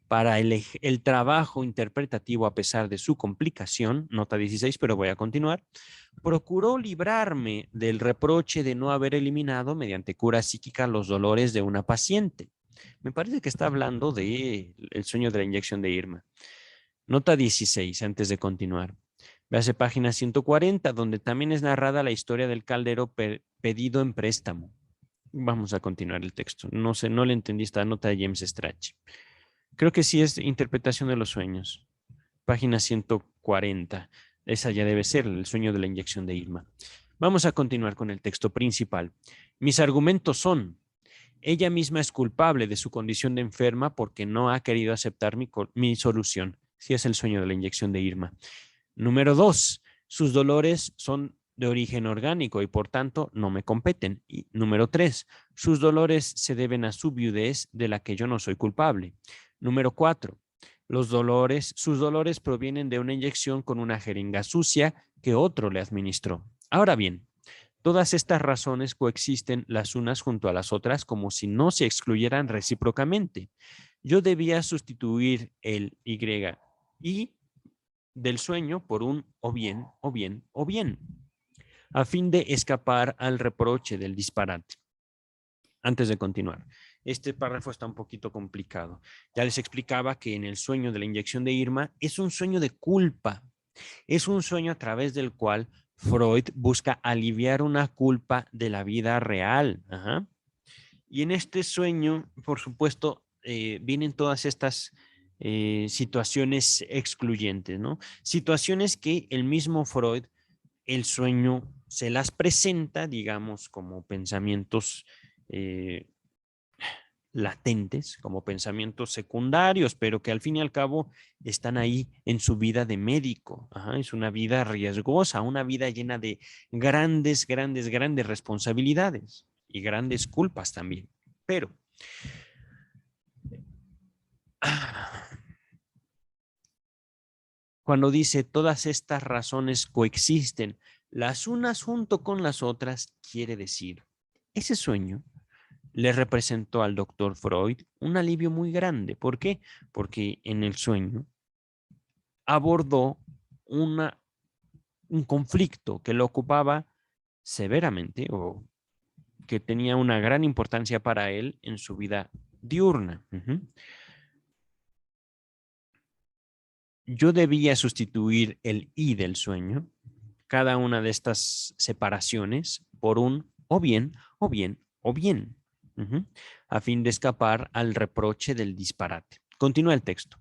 para el trabajo interpretativo a pesar de su complicación, nota 16, pero voy a continuar, procuró librarme del reproche de no haber eliminado mediante cura psíquica los dolores de una paciente. Me parece que está hablando de el sueño de la inyección de Irma. Nota 16, antes de continuar. Véase página 140, donde también es narrada la historia del caldero pedido en préstamo. Vamos a continuar el texto. No sé, no le entendí esta nota de James Strachey. Creo que sí es interpretación de los sueños. Página 140. Esa ya debe ser el sueño de la inyección de Irma. Vamos a continuar con el texto principal. Mis argumentos son: Ella misma es culpable de su condición de enferma porque no ha querido aceptar mi solución. Sí, es el sueño de la inyección de Irma. Número 2, sus dolores son de origen orgánico y por tanto no me competen. Y número 3, sus dolores se deben a su viudez de la que yo no soy culpable. Número 4, sus dolores provienen de una inyección con una jeringa sucia que otro le administró. Ahora bien, todas estas razones coexisten las unas junto a las otras como si no se excluyeran recíprocamente. Yo debía sustituir el y del sueño por un o bien, o bien, o bien, a fin de escapar al reproche del disparate. Antes de continuar, este párrafo está un poquito complicado. Ya les explicaba que en el sueño de la inyección de Irma es un sueño de culpa. Es un sueño a través del cual Freud busca aliviar una culpa de la vida real. Ajá. Y en este sueño, por supuesto, vienen todas estas situaciones excluyentes, ¿no? Situaciones que el mismo Freud, el sueño, se las presenta, digamos, como pensamientos eh, latentes, como pensamientos secundarios, pero que al fin y al cabo están ahí en su vida de médico. Ajá, es una vida riesgosa, una vida llena de grandes, grandes, grandes responsabilidades y grandes culpas también. Pero cuando dice todas estas razones coexisten las unas junto con las otras, quiere decir, ese sueño le representó al doctor Freud un alivio muy grande. ¿Por qué? Porque en el sueño abordó una, un conflicto que lo ocupaba severamente o que tenía una gran importancia para él en su vida diurna. Yo debía sustituir el y del sueño, cada una de estas separaciones, por un o bien, o bien, o bien, a fin de escapar al reproche del disparate. Continúa el texto.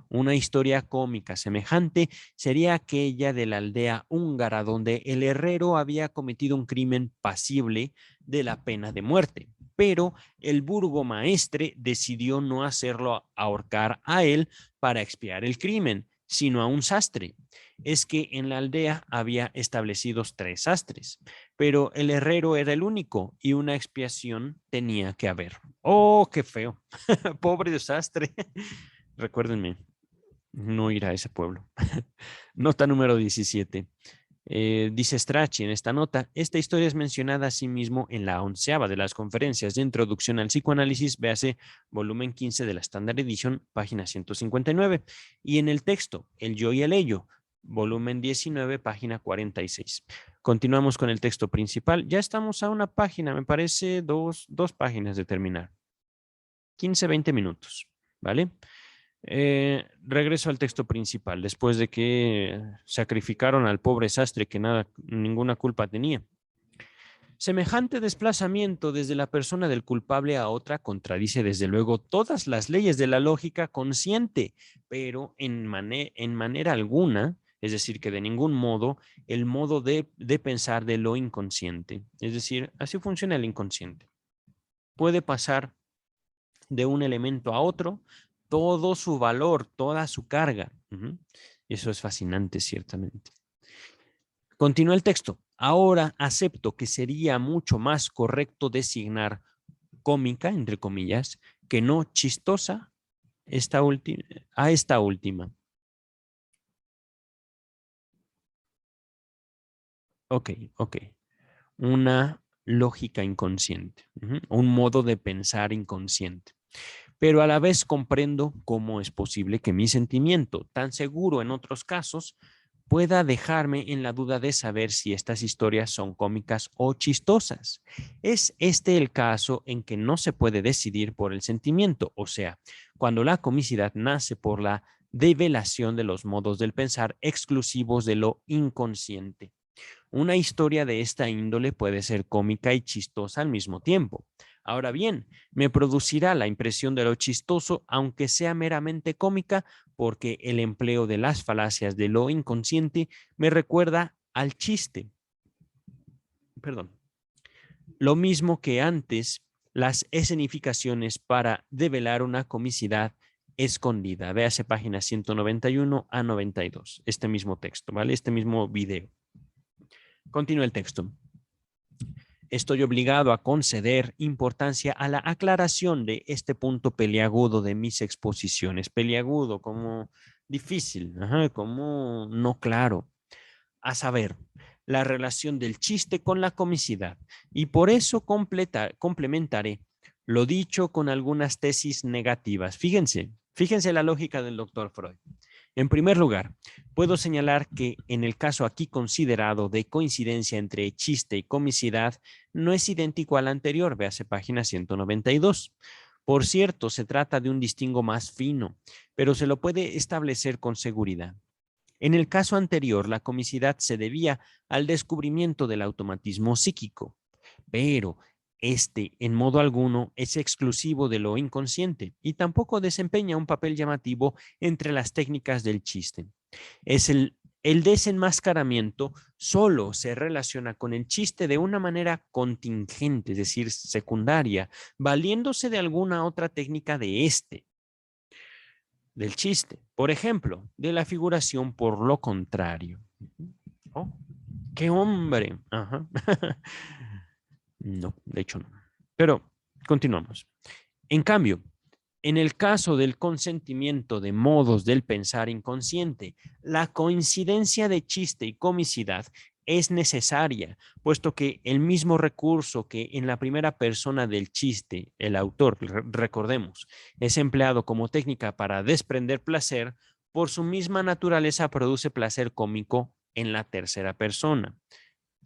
Una historia cómica semejante sería aquella de la aldea húngara donde el herrero había cometido un crimen pasible de la pena de muerte, pero el burgomaestre decidió no hacerlo ahorcar a él para expiar el crimen, sino a un sastre. Es que en la aldea había establecidos 3 sastres, pero el herrero era el único y una expiación tenía que haber. ¡Oh, qué feo! Pobre sastre. Recuérdenme no ir a ese pueblo. Nota número 17. Dice Strachey en esta nota, esta historia es mencionada asimismo en la 11ª de las conferencias de introducción al psicoanálisis, véase volumen 15 de la Standard Edition, página 159, y en el texto, El yo y el ello, volumen 19, página 46. Continuamos con el texto principal. Ya estamos a una página, me parece dos páginas de terminar. 15, 20 minutos, ¿vale? Regreso al texto principal, después de que sacrificaron al pobre sastre que ninguna culpa tenía. Semejante desplazamiento desde la persona del culpable a otra contradice desde luego todas las leyes de la lógica consciente, pero en manera alguna, es decir, que de ningún modo, el modo de pensar de lo inconsciente. Es decir, así funciona el inconsciente. Puede pasar de un elemento a otro todo su valor, toda su carga. Eso es fascinante, ciertamente. Continúa el texto. Ahora acepto que sería mucho más correcto designar cómica, entre comillas, que no chistosa a esta última. Ok. Una lógica inconsciente, un modo de pensar inconsciente. Pero a la vez comprendo cómo es posible que mi sentimiento, tan seguro en otros casos, pueda dejarme en la duda de saber si estas historias son cómicas o chistosas. Es este el caso en que no se puede decidir por el sentimiento, o sea, cuando la comicidad nace por la develación de los modos del pensar exclusivos de lo inconsciente. Una historia de esta índole puede ser cómica y chistosa al mismo tiempo. Ahora bien, me producirá la impresión de lo chistoso, aunque sea meramente cómica, porque el empleo de las falacias de lo inconsciente me recuerda al chiste. Perdón. Lo mismo que antes, las escenificaciones para develar una comicidad escondida. Véase página 191 a 92, este mismo texto, ¿vale? Este mismo video. Continúa el texto. Estoy obligado a conceder importancia a la aclaración de este punto peliagudo de mis exposiciones. Peliagudo, como difícil, como no claro. A saber, la relación del chiste con la comicidad. Y por eso complementaré lo dicho con algunas tesis negativas. Fíjense la lógica del doctor Freud. En primer lugar, puedo señalar que en el caso aquí considerado de coincidencia entre chiste y comicidad, no es idéntico al anterior, véase página 192. Por cierto, se trata de un distingo más fino, pero se lo puede establecer con seguridad. En el caso anterior, la comicidad se debía al descubrimiento del automatismo psíquico, pero este, en modo alguno, es exclusivo de lo inconsciente y tampoco desempeña un papel llamativo entre las técnicas del chiste. El desenmascaramiento solo se relaciona con el chiste de una manera contingente, es decir, secundaria, valiéndose de alguna otra técnica del chiste. Por ejemplo, de la figuración por lo contrario. Oh, ¡qué hombre! Ajá. No, de hecho no. Pero continuamos. En cambio, en el caso del consentimiento de modos del pensar inconsciente, la coincidencia de chiste y comicidad es necesaria, puesto que el mismo recurso que en la primera persona del chiste, el autor, recordemos, es empleado como técnica para desprender placer, por su misma naturaleza produce placer cómico en la tercera persona.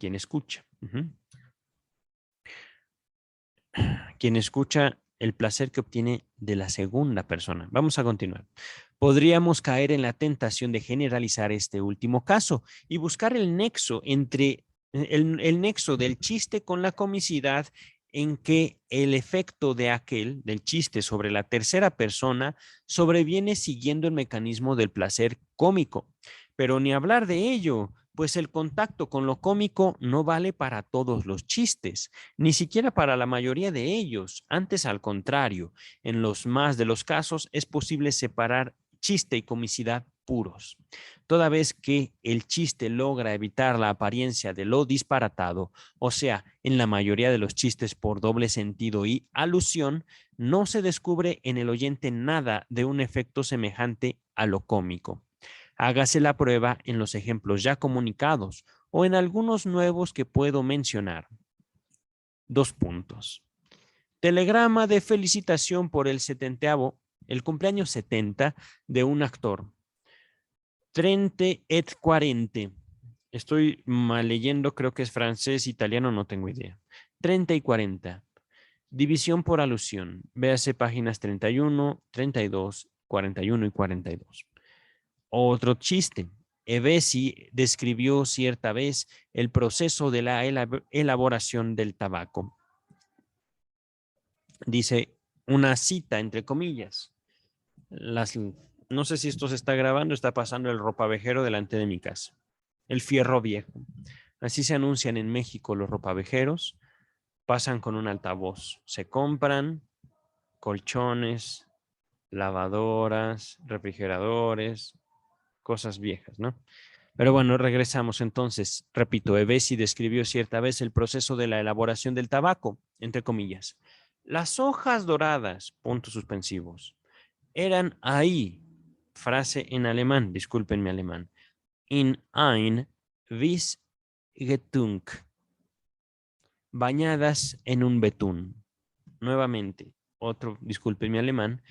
¿Quién escucha? Quien escucha el placer que obtiene de la segunda persona. Vamos a continuar. Podríamos caer en la tentación de generalizar este último caso y buscar el nexo entre el nexo del chiste con la comicidad, en que el efecto del chiste sobre la tercera persona sobreviene siguiendo el mecanismo del placer cómico. Pero ni hablar de ello, pues el contacto con lo cómico no vale para todos los chistes, ni siquiera para la mayoría de ellos. Antes, al contrario, en los más de los casos es posible separar chiste y comicidad puros. Toda vez que el chiste logra evitar la apariencia de lo disparatado, o sea, en la mayoría de los chistes por doble sentido y alusión, no se descubre en el oyente nada de un efecto semejante a lo cómico. Hágase la prueba en los ejemplos ya comunicados o en algunos nuevos que puedo mencionar. 2 puntos. Telegrama de felicitación por el cumpleaños 70 de un actor. 30 et 40. Estoy mal leyendo, creo que es francés, italiano, no tengo idea. 30 y 40. División por alusión. Véase páginas 31, 32, 41 y 42. Otro chiste. Hevesi describió cierta vez el proceso de la elaboración del tabaco. Dice una cita entre comillas. No sé si esto se está grabando, está pasando el ropavejero delante de mi casa. El fierro viejo. Así se anuncian en México los ropavejeros. Pasan con un altavoz. Se compran colchones, lavadoras, refrigeradores, cosas viejas, ¿no? Pero bueno, regresamos entonces. Repito, Hevesi describió cierta vez el proceso de la elaboración del tabaco, entre comillas. Las hojas doradas, puntos suspensivos, eran ahí, frase en alemán, disculpen mi alemán, in ein Wiesgetunk, bañadas en un betún. Nuevamente, disculpen mi alemán,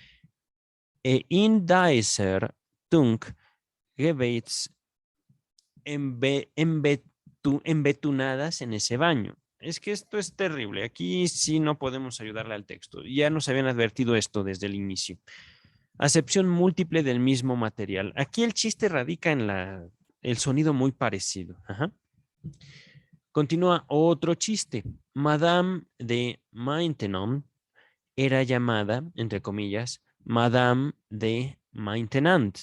in dieser Tunk Geweiz embetunadas en ese baño. Es que esto es terrible. Aquí sí no podemos ayudarle al texto. Ya nos habían advertido esto desde el inicio. Acepción múltiple del mismo material. Aquí el chiste radica en el sonido muy parecido. Ajá. Continúa otro chiste. Madame de Maintenon era llamada, entre comillas, Madame de Maintenant.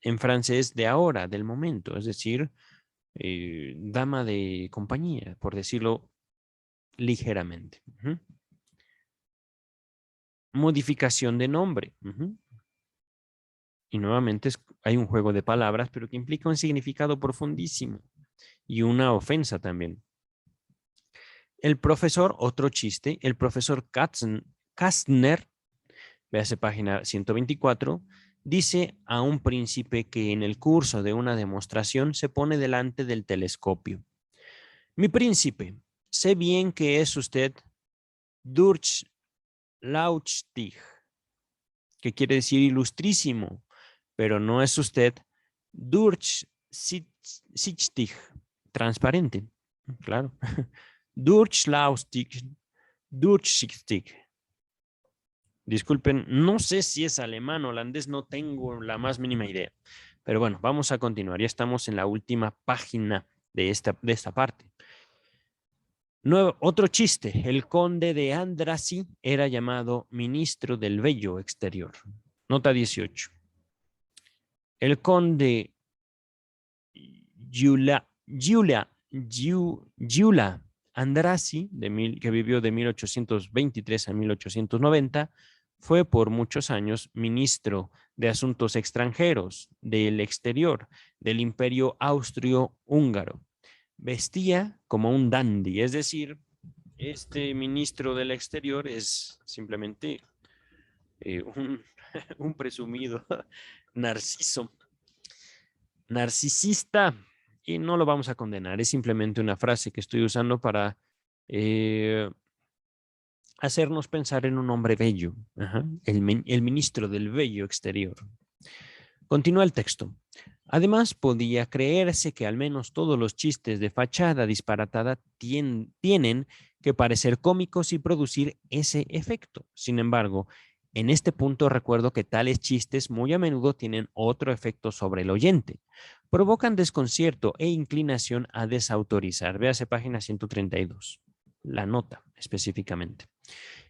En francés, de ahora, del momento. Es decir, dama de compañía, por decirlo ligeramente. modificación de nombre. Y nuevamente hay un juego de palabras, pero que implica un significado profundísimo y una ofensa también. El profesor, otro chiste, el profesor Kastner, véase página 124, dice a un príncipe que en el curso de una demostración se pone delante del telescopio. Mi príncipe, sé bien que es usted Durchlauchtig, que quiere decir ilustrísimo, pero no es usted durchsichtig, transparente, claro. Durchlauchtig, durchsichtig. Disculpen, no sé si es alemán o holandés, no tengo la más mínima idea. Pero bueno, vamos a continuar. Ya estamos en la última página de esta parte. Otro chiste. El conde de Andrassy era llamado ministro del Bello Exterior. Nota 18. El conde Giulia Andrassy, que vivió de 1823 a 1890, fue por muchos años ministro de Asuntos Extranjeros, del Exterior, del Imperio Austro-Húngaro. Vestía como un dandy, es decir, este ministro del Exterior es simplemente un presumido narcisista, y no lo vamos a condenar, es simplemente una frase que estoy usando para hacernos pensar en un hombre bello, el ministro del bello exterior. Continúa el texto. Además, podía creerse que al menos todos los chistes de fachada disparatada tienen que parecer cómicos y producir ese efecto. Sin embargo, en este punto recuerdo que tales chistes muy a menudo tienen otro efecto sobre el oyente. Provocan desconcierto e inclinación a desautorizar. Véase página 132. La nota específicamente.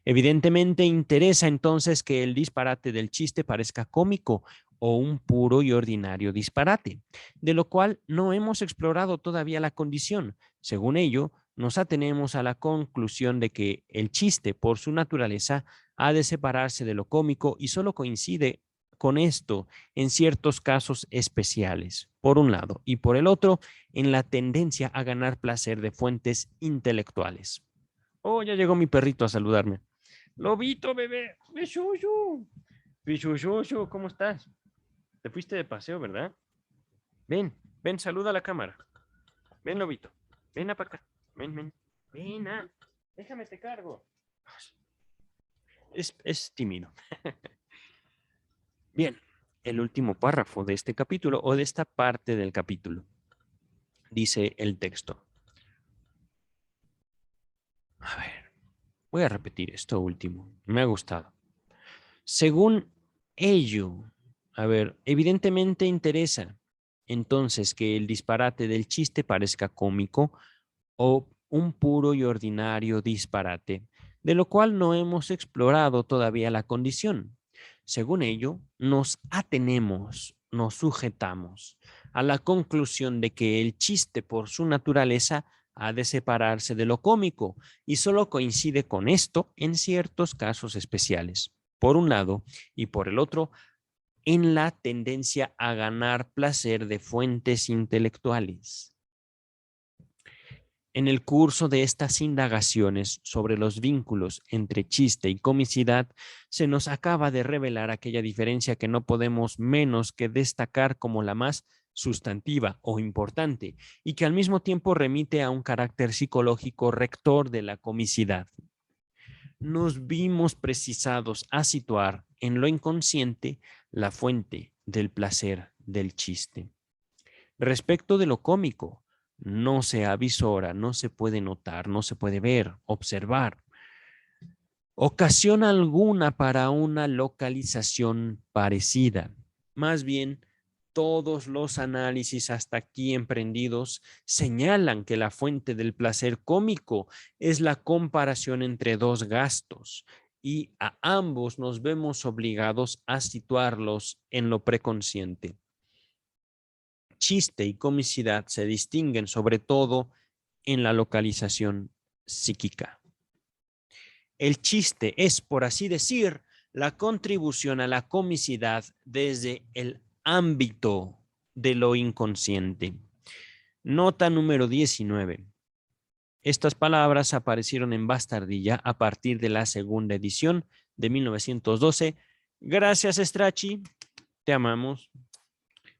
Evidentemente interesa entonces que el disparate del chiste parezca cómico o un puro y ordinario disparate, de lo cual no hemos explorado todavía la condición. Según ello, nos atenemos a la conclusión de que el chiste, por su naturaleza, ha de separarse de lo cómico y solo coincide con esto en ciertos casos especiales, por un lado, y por el otro, en la tendencia a ganar placer de fuentes intelectuales. Oh, ya llegó mi perrito a saludarme. Lobito, bebé. Bichuchu. Bichuchu, ¿cómo estás? Te fuiste de paseo, ¿verdad? Ven, ven, saluda a la cámara. Ven, Lobito. Ven para acá. Ven, ven. Ven, déjame te cargo. Es tímido. Bien, el último párrafo de este capítulo o de esta parte del capítulo. Dice el texto. A ver, voy a repetir esto último. Me ha gustado. Según ello, a ver, evidentemente interesa entonces que el disparate del chiste parezca cómico o un puro y ordinario disparate, de lo cual no hemos explorado todavía la condición. Según ello, nos atenemos, nos sujetamos a la conclusión de que el chiste por su naturaleza ha de separarse de lo cómico y solo coincide con esto en ciertos casos especiales. Por un lado, y por el otro, en la tendencia a ganar placer de fuentes intelectuales. En el curso de estas indagaciones sobre los vínculos entre chiste y comicidad, se nos acaba de revelar aquella diferencia que no podemos menos que destacar como la más sustantiva o importante y que al mismo tiempo remite a un carácter psicológico rector de la comicidad. Nos vimos precisados a situar en lo inconsciente la fuente del placer del chiste. Respecto de lo cómico, no se avisora, no se puede notar, no se puede ver, observar ocasión alguna para una localización parecida. Más bien, todos los análisis hasta aquí emprendidos señalan que la fuente del placer cómico es la comparación entre dos gastos y a ambos nos vemos obligados a situarlos en lo preconsciente. Chiste y comicidad se distinguen sobre todo en la localización psíquica. El chiste es, por así decir, la contribución a la comicidad desde el ámbito de lo inconsciente. Nota número 19. Estas palabras aparecieron en Bastardilla a partir de la segunda edición de 1912. Gracias, Strachey. Te amamos.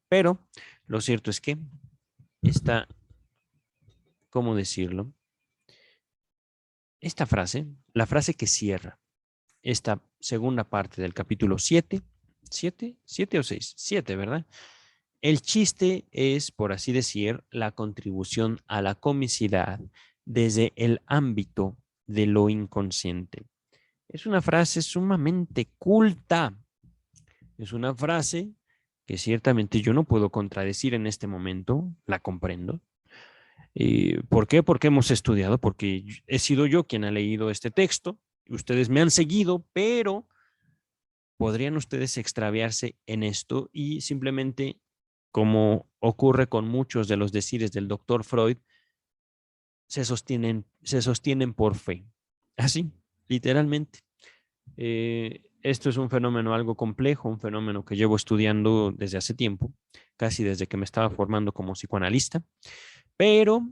Pero lo cierto es que esta, ¿cómo decirlo? Esta frase, la frase que cierra esta segunda parte del capítulo 7, 7 o 6, 7, ¿verdad? El chiste es, por así decir, la contribución a la comicidad desde el ámbito de lo inconsciente. Es una frase sumamente culta. Es una frase que ciertamente yo no puedo contradecir en este momento, la comprendo. ¿Por qué? Porque hemos estudiado, porque he sido yo quien ha leído este texto, ustedes me han seguido, pero podrían ustedes extraviarse en esto y simplemente, como ocurre con muchos de los decires del doctor Freud, se sostienen por fe. Así, literalmente. Esto es un fenómeno algo complejo, un fenómeno que llevo estudiando desde hace tiempo, casi desde que me estaba formando como psicoanalista, pero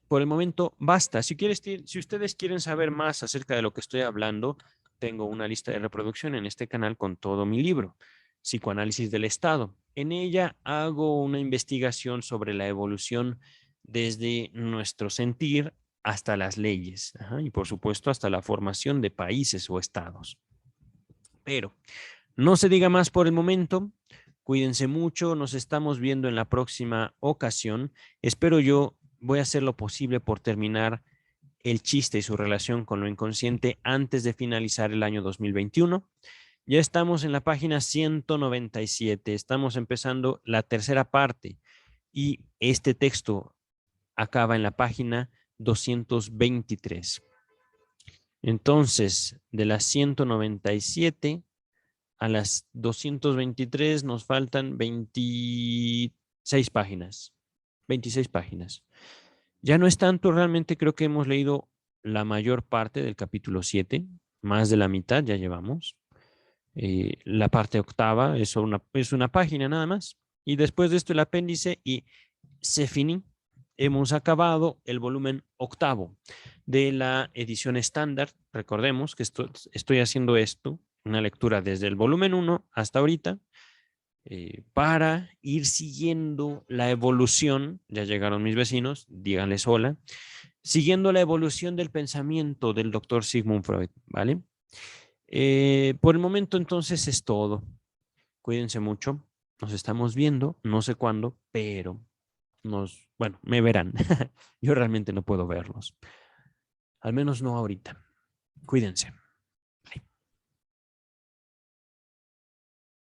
por el momento basta. Si ustedes quieren saber más acerca de lo que estoy hablando, tengo una lista de reproducción en este canal con todo mi libro, Psicoanálisis del Estado. En ella hago una investigación sobre la evolución desde nuestro sentir hasta las leyes, y por supuesto hasta la formación de países o estados. Pero no se diga más por el momento. Cuídense mucho. Nos estamos viendo en la próxima ocasión. Espero yo voy a hacer lo posible por terminar el chiste y su relación con lo inconsciente antes de finalizar el año 2021. Ya estamos en la página 197. Estamos empezando la tercera parte y este texto acaba en la página 223. Entonces, de las 197 a las 223 nos faltan 26 páginas. 26 páginas. Ya no es tanto, realmente creo que hemos leído la mayor parte del capítulo 7, más de la mitad ya llevamos. La parte octava es una página nada más. Y después de esto el apéndice y se finí. Hemos acabado el volumen octavo de la edición estándar. Recordemos que estoy haciendo esto, una lectura desde el volumen 1 hasta ahorita, para ir siguiendo la evolución. Ya llegaron mis vecinos, díganles hola. Siguiendo la evolución del pensamiento del doctor Sigmund Freud, ¿vale? Por el momento entonces es todo. Cuídense mucho. Nos estamos viendo, no sé cuándo, pero bueno, me verán. Yo realmente no puedo verlos. Al menos no ahorita. Cuídense.